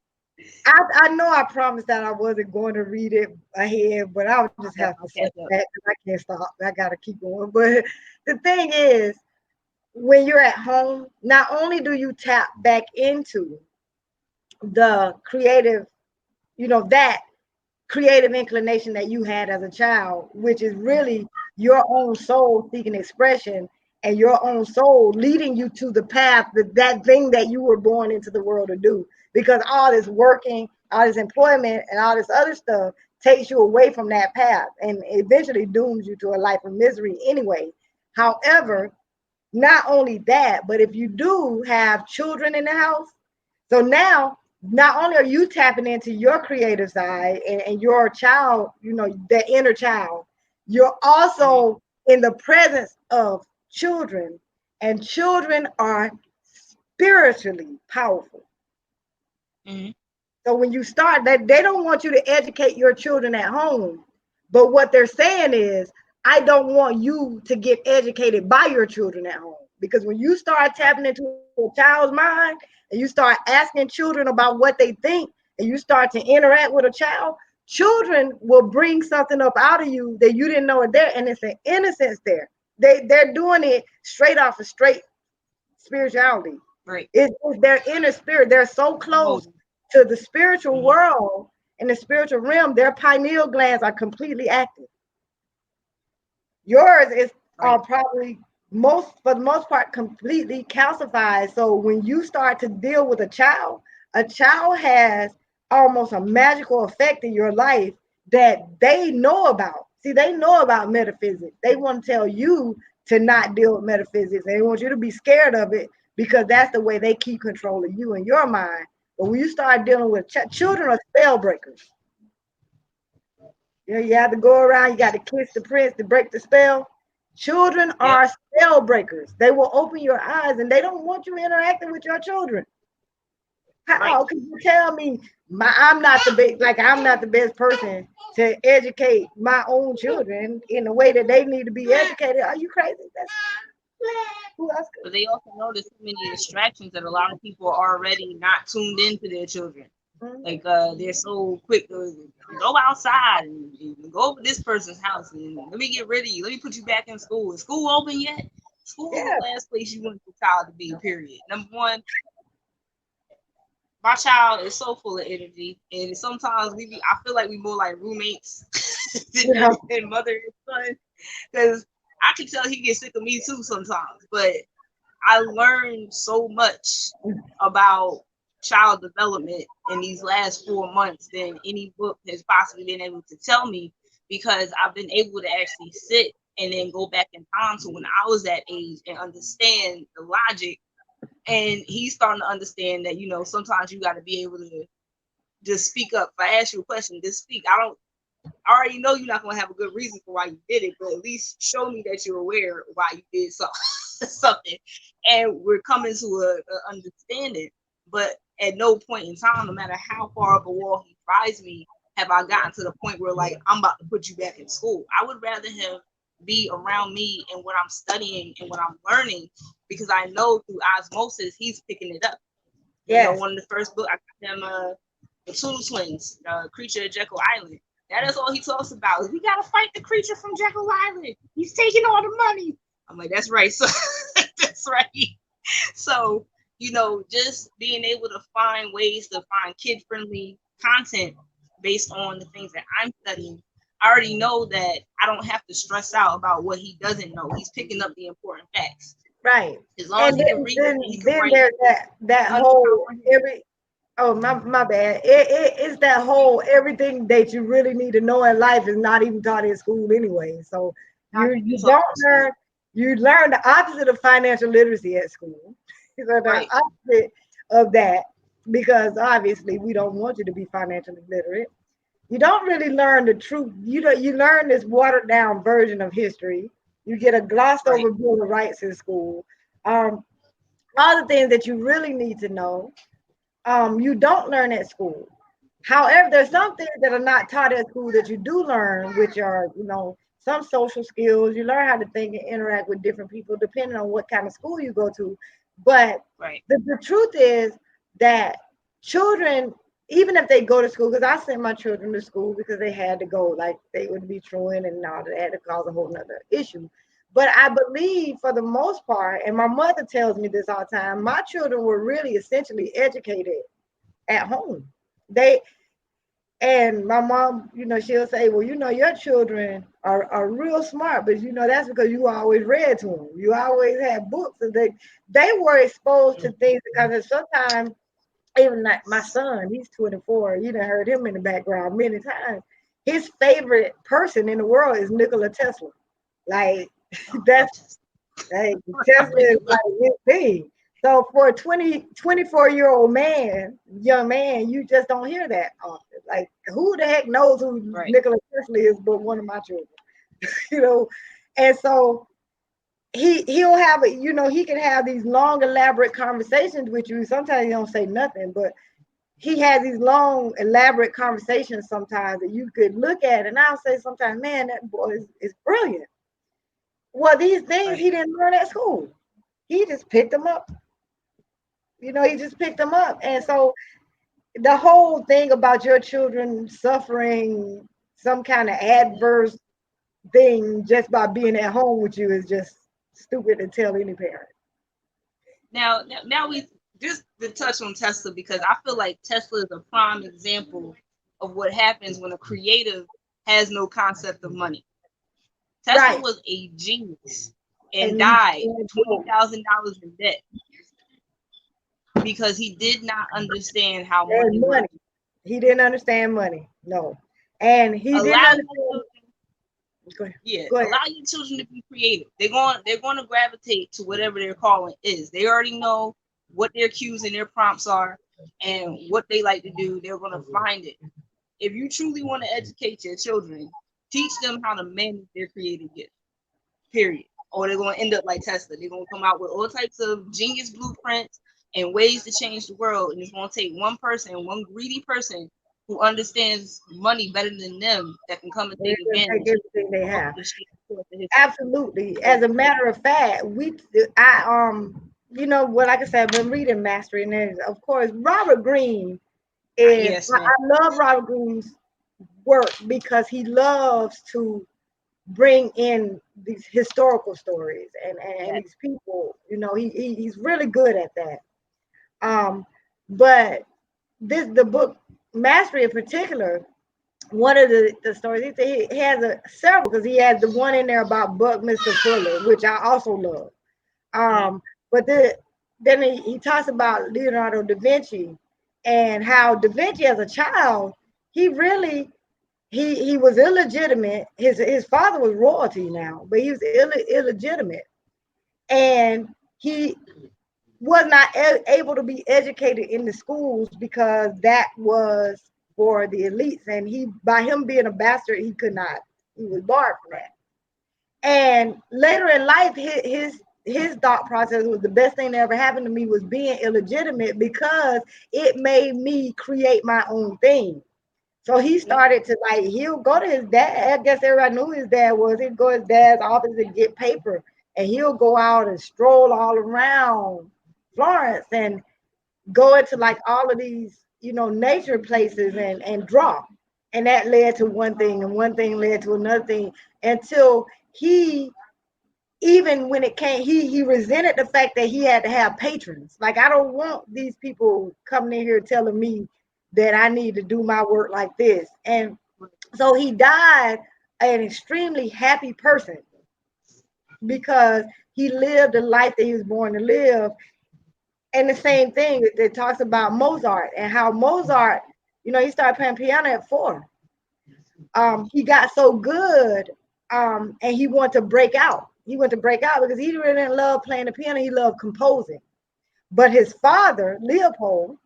I know I promised that I wasn't going to read it ahead, but I'll just have to say that because I can't stop. I got to keep going. But the thing is, when you're at home, not only do you tap back into the creative, that creative inclination that you had as a child, which is really your own soul seeking expression and your own soul leading you to the path, that thing that you were born into the world to do. Because all this working, all this employment, and all this other stuff takes you away from that path and eventually dooms you to a life of misery anyway. However, not only that, but if you do have children in the house, so now not only are you tapping into your creative side and your child, the inner child, you're also in the presence of children, and children are spiritually powerful. Mm-hmm. So when you start that, they don't want you to educate your children at home. But what they're saying is, I don't want you to get educated by your children at home. Because when you start tapping into a child's mind and you start asking children about what they think and you start to interact with a child, children will bring something up out of you that you didn't know it there. And it's an innocence there. They're doing it straight off of straight spirituality. Right. It's their inner spirit. They're so close to the spiritual world and the spiritual realm. Their pineal glands are completely active. Yours is probably for the most part completely calcified. So when you start to deal with a child has almost a magical effect in your life that they know about. See, they know about metaphysics. They want to tell you to not deal with metaphysics. They want you to be scared of it because that's the way they keep control of you and your mind. But when you start dealing with children are spell breakers. You have to go around, you got to kiss the prince to break the spell. Children are spell breakers. They will open your eyes and they don't want you interacting with your children. How can you tell me I'm not the best person to educate my own children in the way that they need to be educated? Are you crazy? Who else But they also know there's so many distractions that a lot of people are already not tuned into their children. Like they're so quick to go outside and go over this person's house and let me get rid of you. Let me put you back in school. Is school open yet? School is the last place you want your child to be, period. Number one, my child is so full of energy, and sometimes I feel like we more like roommates than mother and son, because I can tell he gets sick of me too sometimes. But I learned so much about child development in these last 4 months than any book has possibly been able to tell me, because I've been able to actually sit and then go back in time to when I was that age and understand the logic. And he's starting to understand that, sometimes you got to be able to just speak up. If I ask you a question, just speak. I already know you're not going to have a good reason for why you did it, but at least show me that you're aware of why you did something. And we're coming to a understanding. But at no point in time, no matter how far up a wall he tries me, have I gotten to the point where, like, I'm about to put you back in school. I would rather him be around me and what I'm studying and what I'm learning, because I know through osmosis he's picking it up. One of the first books I got him, the Toodle Twins, Creature of Jekyll Island. That is all he talks about. We gotta fight the creature from Jekyll Island. He's taking all the money. I'm like, that's right. So that's right. So, just being able to find ways to find kid-friendly content based on the things that I'm studying. I already know that I don't have to stress out about what he doesn't know. He's picking up the important facts. Right. As long as he can read it, he can then write. There's that whole my bad. It's that whole everything that you really need to know in life is not even taught in school anyway. So you don't learn. You learn the opposite of financial literacy at school. So the opposite of that, because obviously we don't want you to be financially literate. You don't really learn the truth. You learn this watered down version of history. You get a glossed over Bill of Rights in school. All the things that you really need to know, you don't learn at school. However, there's some things that are not taught at school that you do learn, which are, some social skills. You learn how to think and interact with different people depending on what kind of school you go to. But Right. the truth is that children, even if they go to school, because I sent my children to school because they had to go, like they would be truant and all that, had to cause a whole nother issue. But I believe for the most part, and my mother tells me this all the time, my children were really essentially educated at home. They and my mom, she'll say, well, your children are real smart, but that's because you always read to them. You always had books, and they were exposed to things because sometimes even like my son, he's 24. You done heard him in the background many times. His favorite person in the world is Nikola Tesla. Like Oh, that's love Tesla. like Tesla is like his thing. So for a 24-year-old man, young man, you just don't hear that often. Like who the heck knows who Right. Nikola Tesla is but one of my children, you know? And so he'll have he can have these long elaborate conversations with you. Sometimes he don't say nothing, but he has these long elaborate conversations sometimes that you could look at, and I'll say sometimes, man, that boy is brilliant. Well, these things Right. he didn't learn at school. He just picked them up. He just picked them up. And so the whole thing about your children suffering some kind of adverse thing just by being at home with you is just stupid to tell any parent. Now we just to touch on Tesla because I feel like Tesla is a prime example of what happens when a creative has no concept of money. Tesla Right. was a genius and And he died broke $20,000 in debt because he did not understand how money and worked. money. He didn't understand money. No. And he didn't Allow your understand. children, Go ahead. yeah, Go ahead. allow your children to be creative. They're going to gravitate to whatever their calling is. They already know what their cues and their prompts are and what they like to do. They're going to find it. If you truly want to educate your children, teach them how to manage their creative gift. Period. Or they're going to end up like Tesla. They're going to come out with all types of genius blueprints and ways to change the world. And it's going to take one person, one greedy person who understands money better than them that can come and They're take going to take advantage everything they of have. the shit course of history. Absolutely. As So, a matter of fact, what like I said, I've been reading Mastery, and then of course Robert Greene is. yes, man. I love Robert Greene's work because he loves to bring in these historical stories and Yes. these people. He's really good at that. Um, but the book Mastery in particular, one of the stories he has several because he has the one in there about Buckminster Fuller, which I also love. Mm-hmm. But then he talks about Leonardo da Vinci and how da Vinci as a child, he really he was illegitimate. His father was royalty now, but he was illegitimate, and he was not able to be educated in the schools because that was for the elites, and he by him being a bastard, he could not. He was barred from that. And later in life, his thought process was the best thing that ever happened to me was being illegitimate because it made me create my own thing. So he started to like he'll go to his dad. I guess everybody knew who his dad was. He'd go to his dad's office and get paper, and he'll go out and stroll all around Florence and go into like all of these, nature places and draw. And that led to one thing, and one thing led to another thing until he even when it came, he resented the fact that he had to have patrons. Like I don't want these people coming in here telling me that I need to do my work like this. And so he died an extremely happy person because he lived the life that he was born to live. And the same thing it talks about Mozart and how Mozart, he started playing piano at 4. He got so good, and he wanted to break out. He wanted to break out because he really didn't love playing the piano. He loved composing. But his father, Leopold,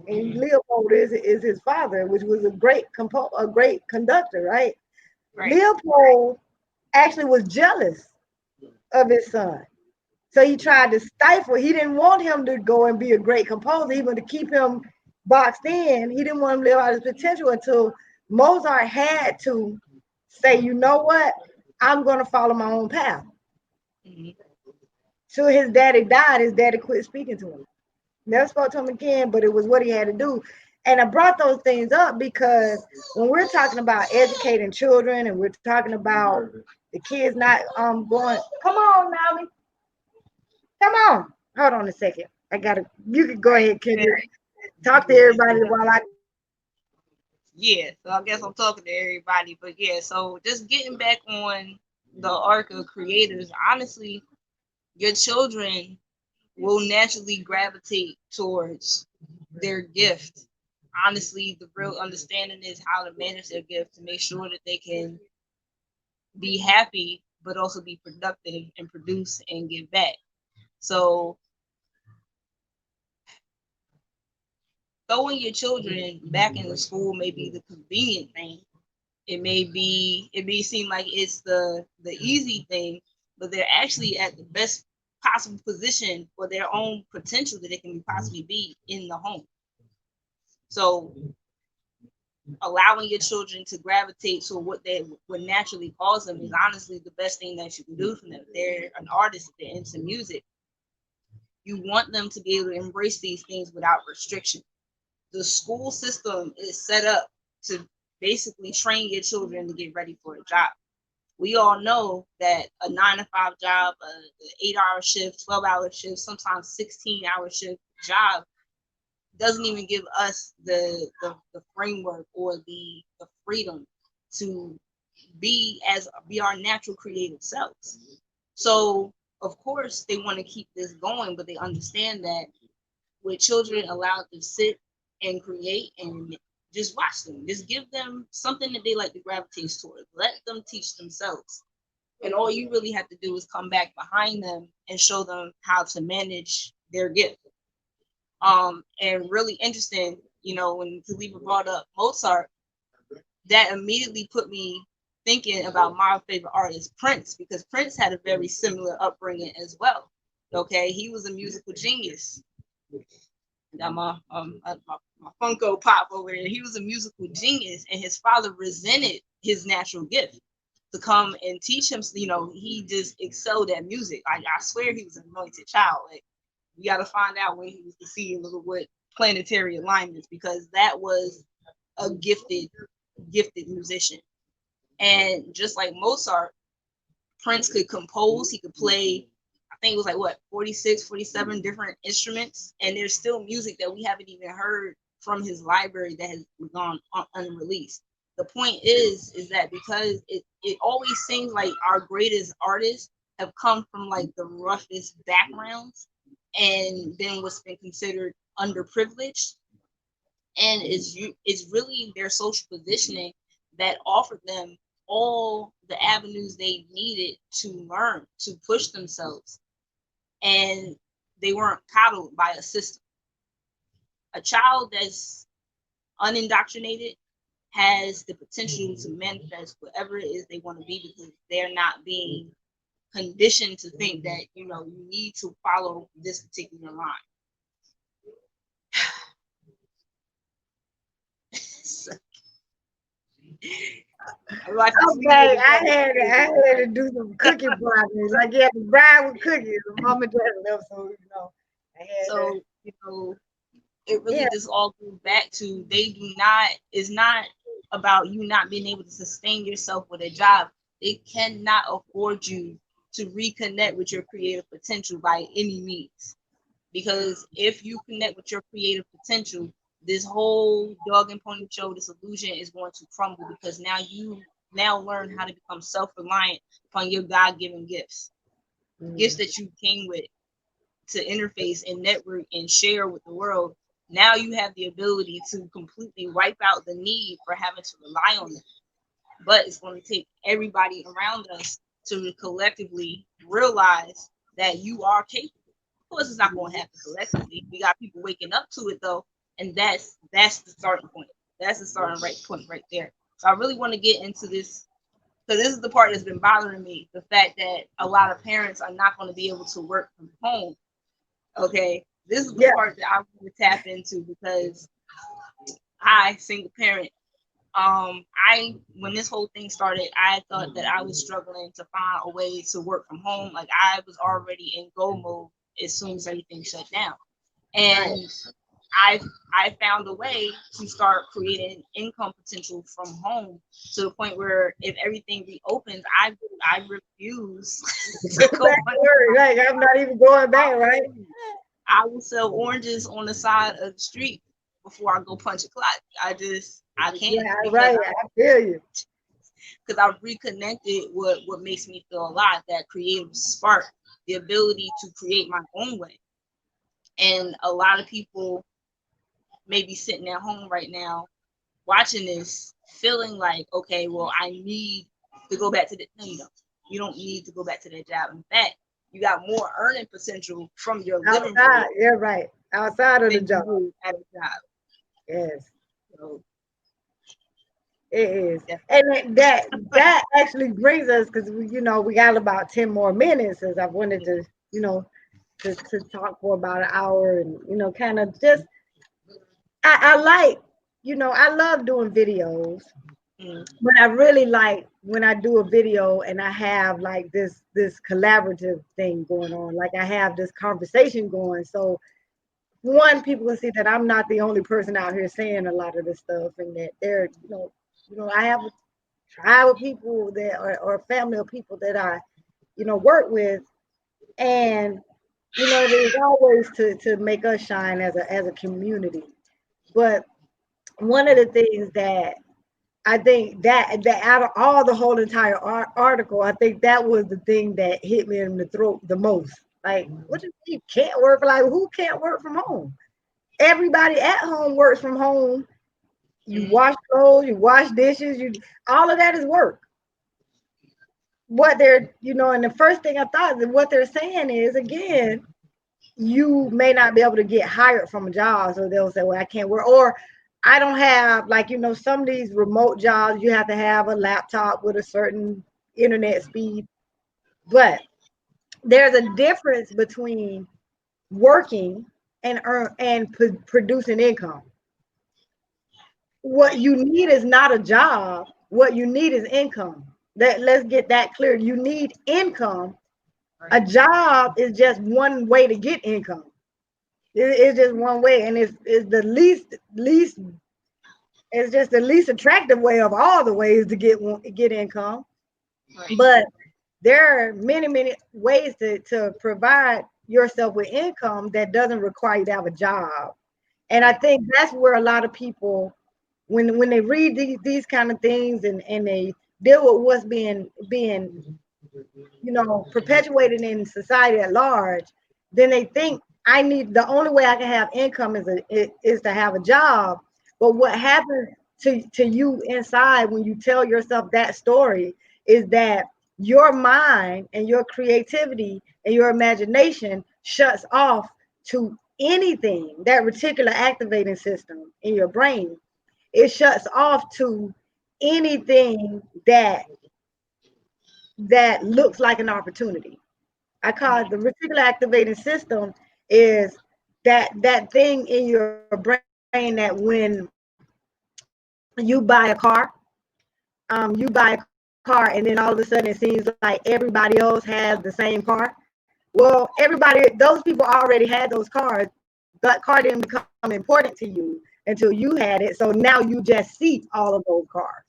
and Leopold is his father, which was a great conductor, right? Right. Leopold actually was jealous of his son. So he tried to stifle. He didn't want him to go and be a great composer. He wanted to keep him boxed in. He didn't want him to live out his potential until Mozart had to say, you know what? I'm going to follow my own path. Mhm. So his daddy died. His daddy quit speaking to him. Never spoke to him again, but it was what he had to do. And I brought those things up because when we're talking about educating children and we're talking about the kids not going, come on, Nami, come on. Hold on a second. I gotta. You can go Right. ahead, Kendra. Talk to everybody while I. Yeah, so I guess I'm talking to everybody, but yeah, so just getting back on the arc of creators, honestly, your children will naturally gravitate towards their gift. Honestly, the real understanding is how to manage their gift to make sure that they can be happy, but also be productive and produce and give back. So throwing your children back into school may be the convenient thing. It may seem like it's the easy thing, but they're actually at the best possible position for their own potential that they can possibly be in the home. So allowing your children to gravitate to what they would naturally cause them is honestly the best thing that you can do for them. If they're an artist, if they're into music, you want them to be able to embrace these things without restriction. The school system is set up to basically train your children to get ready for a job. We all know that a 9 to 5 job, an 8 hour shift, 12-hour shift, sometimes 16-hour shift job doesn't even give us the framework or the freedom to be our natural creative selves. So of course they want to keep this going, but they understand that with children allowed to sit and create and just watch them, just give them something that they like to gravitate towards, let them teach themselves. And all you really have to do is come back behind them and show them how to manage their gift. And really interesting, when Talibah brought up Mozart, that immediately put me thinking about my favorite artist, Prince, because Prince had a very similar upbringing as well. Okay, he was a musical genius. Got my Funko Pop over there. He was a musical genius, and his father resented his natural gift to come and teach him. He just excelled at music. I swear he was an anointed child. Like, you got to find out when he was conceived, look at what planetary alignments, because that was a gifted musician. And just like Mozart, Prince could compose, he could play, I think it was like what, 46, 47 different instruments. And there's still music that we haven't even heard from his library that has gone unreleased. The point is that because it always seems like our greatest artists have come from like the roughest backgrounds and then what's been considered underprivileged. And it's really their social positioning that offered them all the avenues they needed to learn, to push themselves, and they weren't coddled by a system. A child that's unindoctrinated has the potential to manifest whatever it is they want to be, because they're not being conditioned to think that you need to follow this particular line. So, like Okay, I had to do some cookie projects. Like you had to bride with cookies. Mama just left, so I had to. so it really Yeah. just all goes back to it's not about you not being able to sustain yourself with a job. They cannot afford you to reconnect with your creative potential by any means. Because if you connect with your creative potential, this whole dog and pony show, this illusion is going to crumble, because now you now learn how to become self-reliant upon your God-given gifts that you came with to interface and network and share with the world. Now you have the ability to completely wipe out the need for having to rely on them. But it's going to take everybody around us to collectively realize that you are capable. Of course, it's not going to happen collectively. We got people waking up to it though, and that's the starting point. That's the starting point right there. So I really want to get into this, because this is the part that's been bothering me: the fact that a lot of parents are not going to be able to work from home. Okay, this is the Yeah. part that I want to tap into, because Hi, single parent. I when this whole thing started, I thought that I was struggling to find a way to work from home. Like I was already in go mode as soon as everything shut down, Right. and I I found a way to start creating income potential from home to the point where if everything reopens, I refuse to Go go back to back. work. Like I'm not even going back, right? I will sell oranges on the side of the street before I go punch a clock. I can't Yeah, right. I feel you. because I've reconnected what makes me feel alive, that creative spark, the ability to create my own way. And a lot of people may be sitting at home right now watching this, feeling like, okay, well, I need to go back to the no, you don't. You don't need to go back to that job. In fact, you got more earning potential from your living room Outside, you're right. Outside of the than you job. do at a job. Yes, So it is. yeah. And that actually brings us because we got about 10 more minutes as I wanted to, to talk for about an hour and kind of just I like, I love doing videos. Mm, But I really like when I do a video and I have like this collaborative thing going on. Like I have this conversation going. So one, people can see that I'm not the only person out here saying a lot of this stuff, and that they're, I have a tribe of people that or family of people that I, work with, and there's always to make us shine as a community. But one of the things that I think that out of all the whole entire article, I think that was the thing that hit me in the throat the most. Like, what do you mean can't work? Like, who can't work from home? Everybody at home works from home. You mm, wash clothes, you wash dishes, you all of that is work. What they're, and the first thing I thought that what they're saying is again, you may not be able to get hired from a job. So they'll say, well, I can't work. Or I don't have, like, some of these remote jobs, you have to have a laptop with a certain internet speed. But there's a difference between working and producing income. What you need is not a job. What you need is income. Let's get that clear. You need income. A right, job is just one way to get income. It's just one way, and it's the least. It's just the least attractive way of all the ways to get income. right, But there are many ways to provide yourself with income that doesn't require you to have a job. And I right, think that's where a lot of people, when they read these kind of things and they deal with what's being perpetuated in society at large, then they think the only way I can have income is to have a job. But what happens to you inside when you tell yourself that story is that your mind and your creativity and your imagination shuts off to anything, that reticular activating system in your brain. It shuts off to anything that looks like an opportunity. I call it the reticular activating system is that thing in your brain that when you buy a car, you buy a car and then all of a sudden it seems like everybody else has the same car. Well, those people already had those cars. That car didn't become important to you until you had it. So now you just see all of those cars.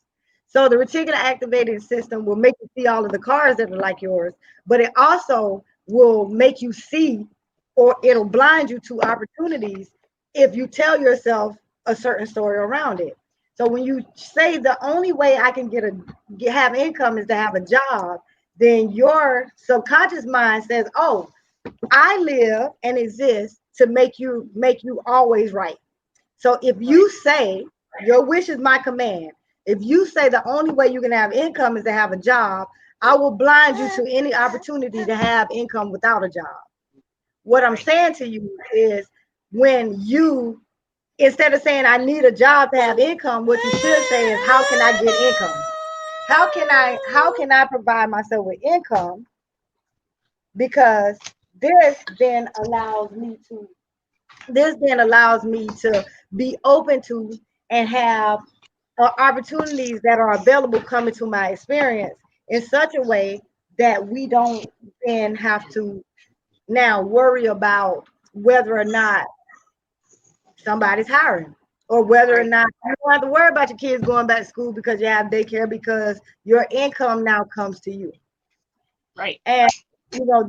So the reticular activating system will make you see all of the cars that are like yours, but it also will make you see, or it'll blind you to opportunities if you tell yourself a certain story around it. So when you say the only way I can have income is to have a job, then your subconscious mind says, "Oh, I live and exist to make you always right." So if right, you say your wish is my command, if you say the only way you can have income is to have a job, I will blind you to any opportunity to have income without a job. What I'm right, saying to you is when you, instead of saying I need a job to have income, what you should say is how can I get income? How can I provide myself with income? Because this then allows me to this then allows me to be open to and have opportunities that are available coming to my experience in such a way that we don't then have to now worry about whether or not somebody's hiring, or whether or Right. not you don't have to worry about your kids going back to school because you have daycare, because your income now comes to you. Right. And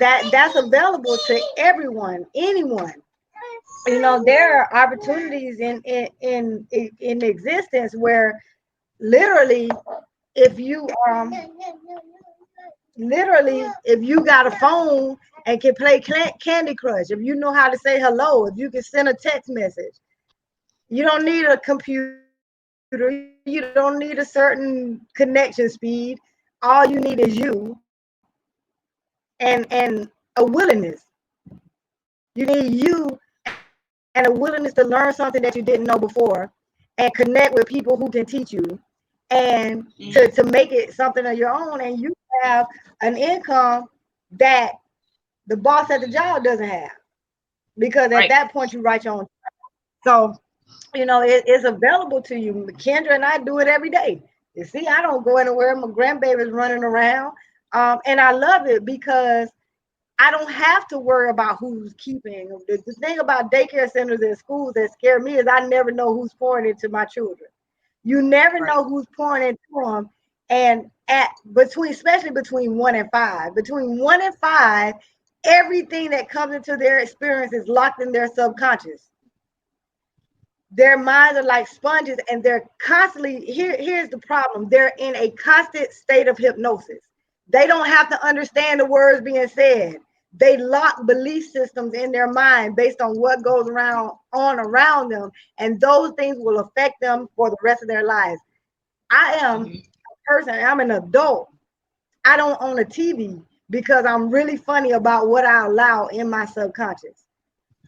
that's available to everyone, anyone. There are opportunities in existence where literally if you if you got a phone and can play Candy Crush, if you know how to say hello, if you can send a text message, you don't need a computer, you don't need a certain connection speed. All you need is you and a willingness. You need you and a willingness to learn something that you didn't know before, and connect with people who can teach you, and to Mm-hmm. make it something of your own, and you have an income that the boss at the job doesn't have, because at Right. that point you write your own. So it's available to you. Kendra and I do it every day. You see, I don't go anywhere. My grandbaby's running around, and I love it because I don't have to worry about who's keeping. The thing about daycare centers and schools that scare me is I never know who's pouring into my children. You never Right. know who's pouring into them. And at between, especially between 1 and 5, everything that comes into their experience is locked in their subconscious. Their minds are like sponges, and they're constantly here's the problem: they're in a constant state of hypnosis. They don't have to understand the words being said. They lock belief systems in their mind based on what goes around them, and those things will affect them for the rest of their lives. I am Mm-hmm. a person, I'm an adult. I don't own a TV because I'm really funny about what I allow in my subconscious.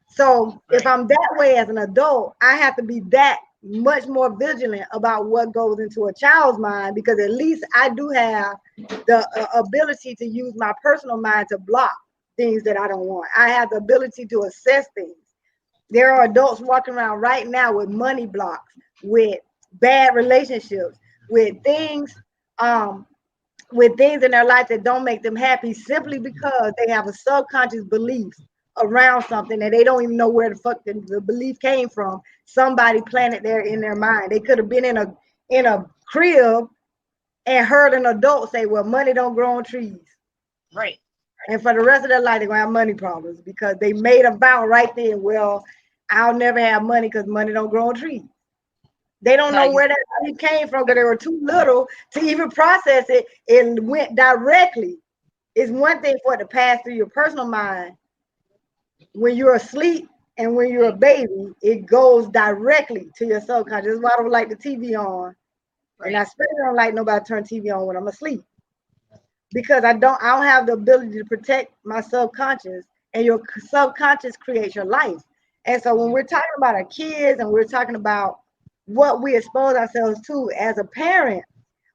So if Right. I'm that way as an adult, I have to be that much more vigilant about what goes into a child's mind, because at least I do have the ability to use my personal mind to block things that I don't want. I have the ability to assess things. There are adults walking around right now with money blocks, with bad relationships, with things um, with things in their life that don't make them happy, simply because they have a subconscious belief around something that they don't even know where the fuck the belief came from. Somebody planted there in their mind. They could have been in a crib and heard an adult say, well, money don't grow on trees. Right. And for the rest of their life, they're gonna have money problems because they made a vow right then. Well, I'll never have money because money don't grow on trees. They don't How know you? where that money came from because they were too little to even process it. It went directly. It's one thing for it to pass through your personal mind when you're asleep, and when you're a baby, it goes directly to your subconscious. That's why I don't like the TV on. And I Right. especially don't like nobody turn TV on when I'm asleep, because I don't have the ability to protect my subconscious, and your subconscious creates your life. And so when Mm-hmm. we're talking about our kids and we're talking about what we expose ourselves to as a parent,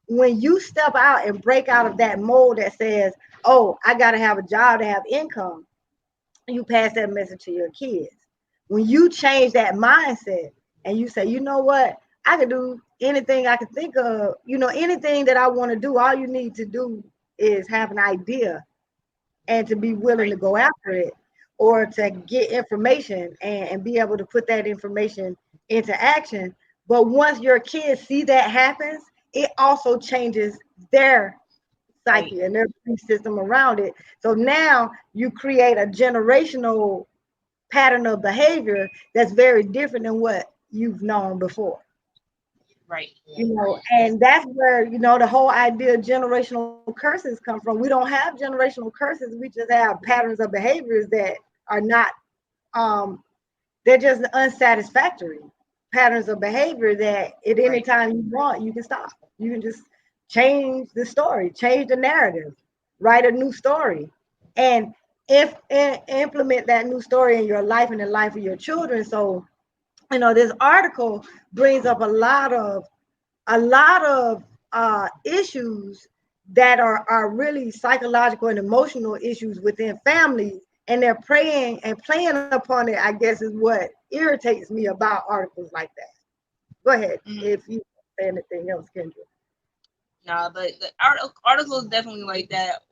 when you step out and break out of that mold that says, oh, I got to have a job to have income, you pass that message to your kids. When you change that mindset and you say, you know what, I can do anything I can think of, anything that I want to do, all you need to do is have an idea and to be willing Right. to go after it, or to get information and be able to put that information into action. But once your kids see that happens, it also changes their Right. psyche and their belief system around it. So now you create a generational pattern of behavior that's very different than what you've known before. Right. And that's where the whole idea of generational curses come from. We don't have generational curses, we just have patterns of behaviors that are not um they're just unsatisfactory patterns of behavior that at any Right. time you want, you can stop. You can just change the story, change the narrative, write a new story, and if implement that new story in your life and the life of your children. So this article brings up a lot of issues that are really psychological and emotional issues within families, and they're praying and playing upon it. I guess is what irritates me about articles like that. Go ahead Mhm. if you say anything else, Kendra. Nah, but the articles definitely like that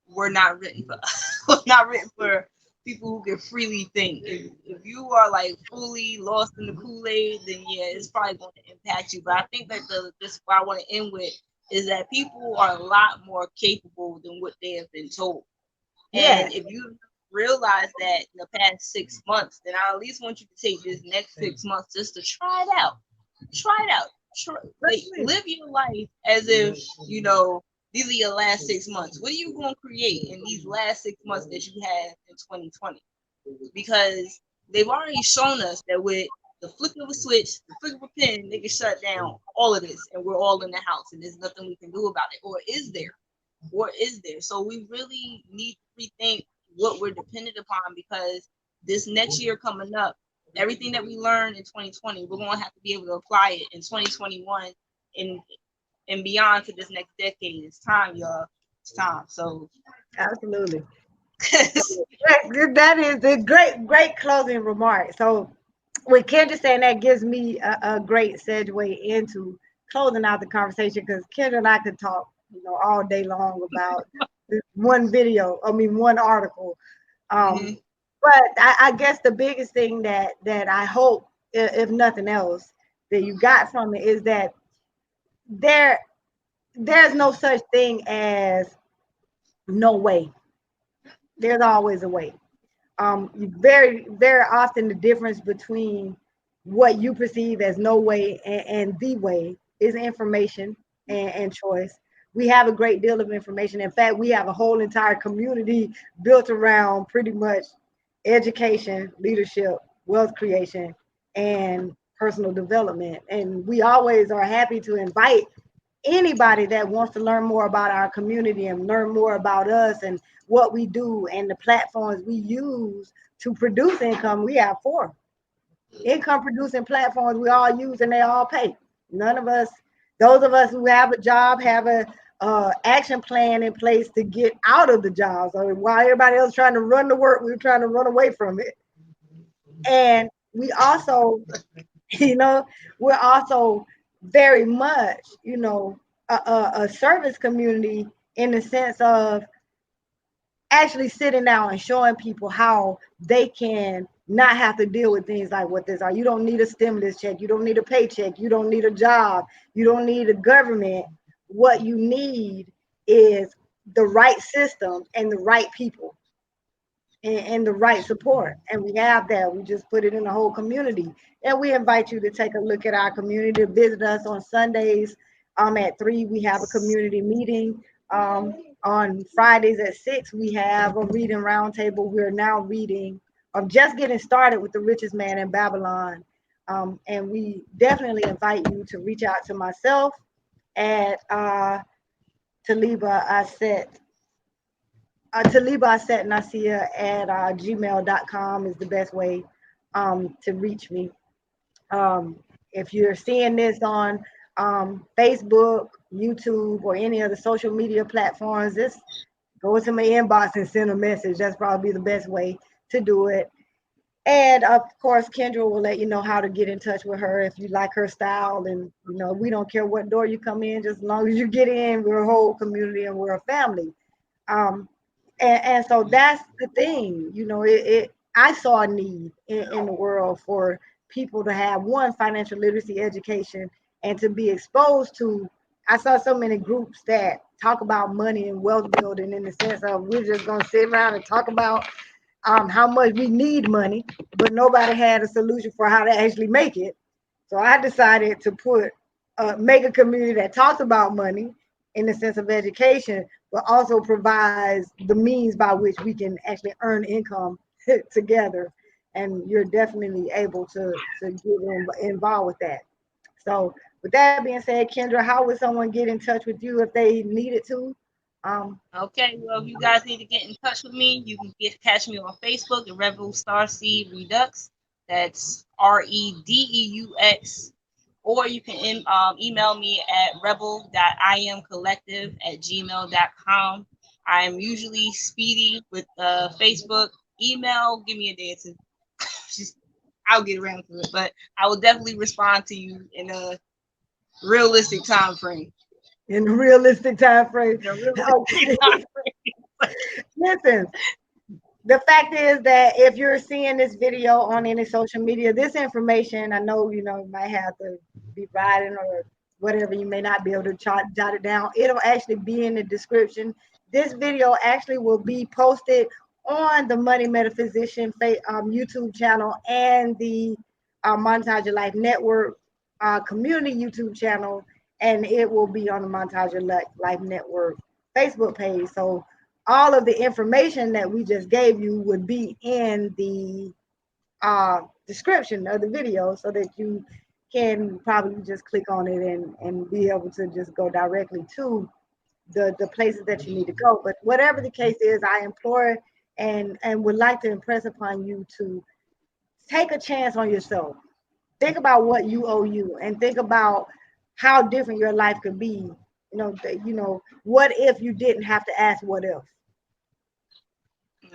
were not written for were not written for people who can freely think. If you are like fully lost in the Kool-Aid, then yeah, it's probably going to impact you. But I think that this what I want to end with is that people are a lot more capable than what they have been told. And Yes, if you realize that in the past 6 months, then I at least want you to take this next 6 months just to try it out. Try it out. Like live your life as if these are your last 6 months. What are you going to create in these last 6 months that you have in 2020? Because they've already shown us that with the flick of a switch, the flick of a pen, they can shut down all of this, and we're all in the house, and there's nothing we can do about it. Or is there? What is there? So we really need to rethink what we're dependent upon, because this next year coming up, everything that we learned in 2020, we're going to have to be able to apply it in 2021 and and beyond to this next decade. It's time, y'all. It's time. So absolutely. So that is a great closing remark. So with Kendra saying that gives me a great segue into closing out the conversation, because Kendra and I could talk, all day long about this one video. I mean, one article. Um, mhm. but I guess the biggest thing that I hope, if nothing else, that you got from it is that there there's no such thing as no way. There's always a way. Very often the difference between what you perceive as no way and the way is information and choice. We have a great deal of information. In fact, we have a whole entire community built around pretty much education, leadership, wealth creation, and personal development. And we always are happy to invite anybody that wants to learn more about our community and learn more about us and what we do and the platforms we use to produce income. We have four income producing platforms we all use, and they all pay. None of us, those of us who have a job, have a action plan in place to get out of the job. So while everybody else trying to run the work, we're trying to run away from it. And we also, you know, we're also very much, a service community in the sense of actually sitting down and showing people how they can not have to deal with things like what this are. You don't need a stimulus check. You don't need a paycheck. You don't need a job. You don't need a government. What you need is the right system and the right people and the right support. And we have that. We just put it in the whole community. And we invite you to take a look at our community, visit us on Sundays. At 3, we have a community meeting. On Fridays at 6, we have a reading roundtable. We're now reading, just getting started with The Richest Man in Babylon. And we definitely invite you to reach out to myself at TalibahAset TalibahAset Nasia at gmail.com is the best way to reach me. Um, if you're seeing this on Facebook, YouTube, or any of the social media platforms, just go into my inbox and send a message. That's probably the best way to do it. And of course, Kendra will let you know how to get in touch with her if you like her style. And we don't care what door you come in, just as long as you get in. We're a whole community and we're a family. Um, and so that's the thing, I saw a need in the world for people to have one financial literacy education and to be exposed to. I saw so many groups that talk about money and wealth building in the sense of we're just going to sit around and talk about how much we need money, but nobody had a solution for how to actually make it. So I decided to make a community that talks about money in the sense of education, but also provides the means by which we can actually earn income together. And you're definitely able to get involved with that. So with that being said, Kendra, how would someone get in touch with you if they needed to? Um, Okay, well, if you guys need to get in touch with me, you can catch me on Facebook at Rebel Starseed Redux. That's Redeux. Or you can email me at rebel.iamcollective@gmail.com. I am usually speedy with Facebook. Email, give me a day or two. I'll get around to it. But I will definitely respond to you in a realistic time frame. In a realistic time frame. In a realistic Okay. time frame. Listen, the fact is that if you're seeing this video on any social media, this information, I know, you might have to be riding or whatever, you may not be able to jot it down. It'll actually be in the description. This video actually will be posted on the Money Metaphysician YouTube channel and the Monetize Your Life Network community YouTube channel, and it will be on the Monetize Your Life Network Facebook page. So all of the information that we just gave you would be in the description of the video, so that you can probably just click on it and be able to just go directly to the places that you need to go. But whatever the case is, I implore and would like to impress upon you to take a chance on yourself. Think about what you owe you, and think about how different your life could be. What if you didn't have to ask what if?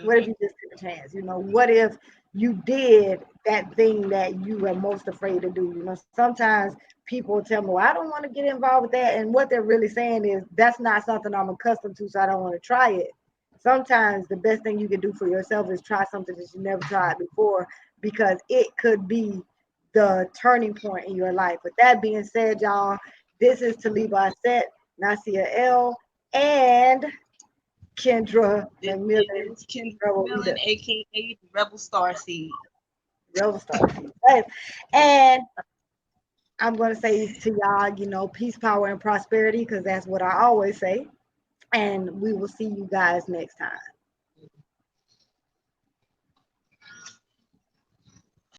What if you just took a chance? What if you did that thing that you are most afraid to do? Sometimes people tell me, well, I don't want to get involved with that. And what they're really saying is, that's not something I'm accustomed to, so I don't want to try it. Sometimes the best thing you can do for yourself is try something that you never tried before, because it could be the turning point in your life. With that being said, y'all, this is TalibahAset, Nasia L, and Kendra McMillian. This is Kendra Rebel McMillian, aka the Rebel Starseed. Starseed. And I'm going to say to y'all, peace, power, and prosperity, because that's what I always say. And we will see you guys next time.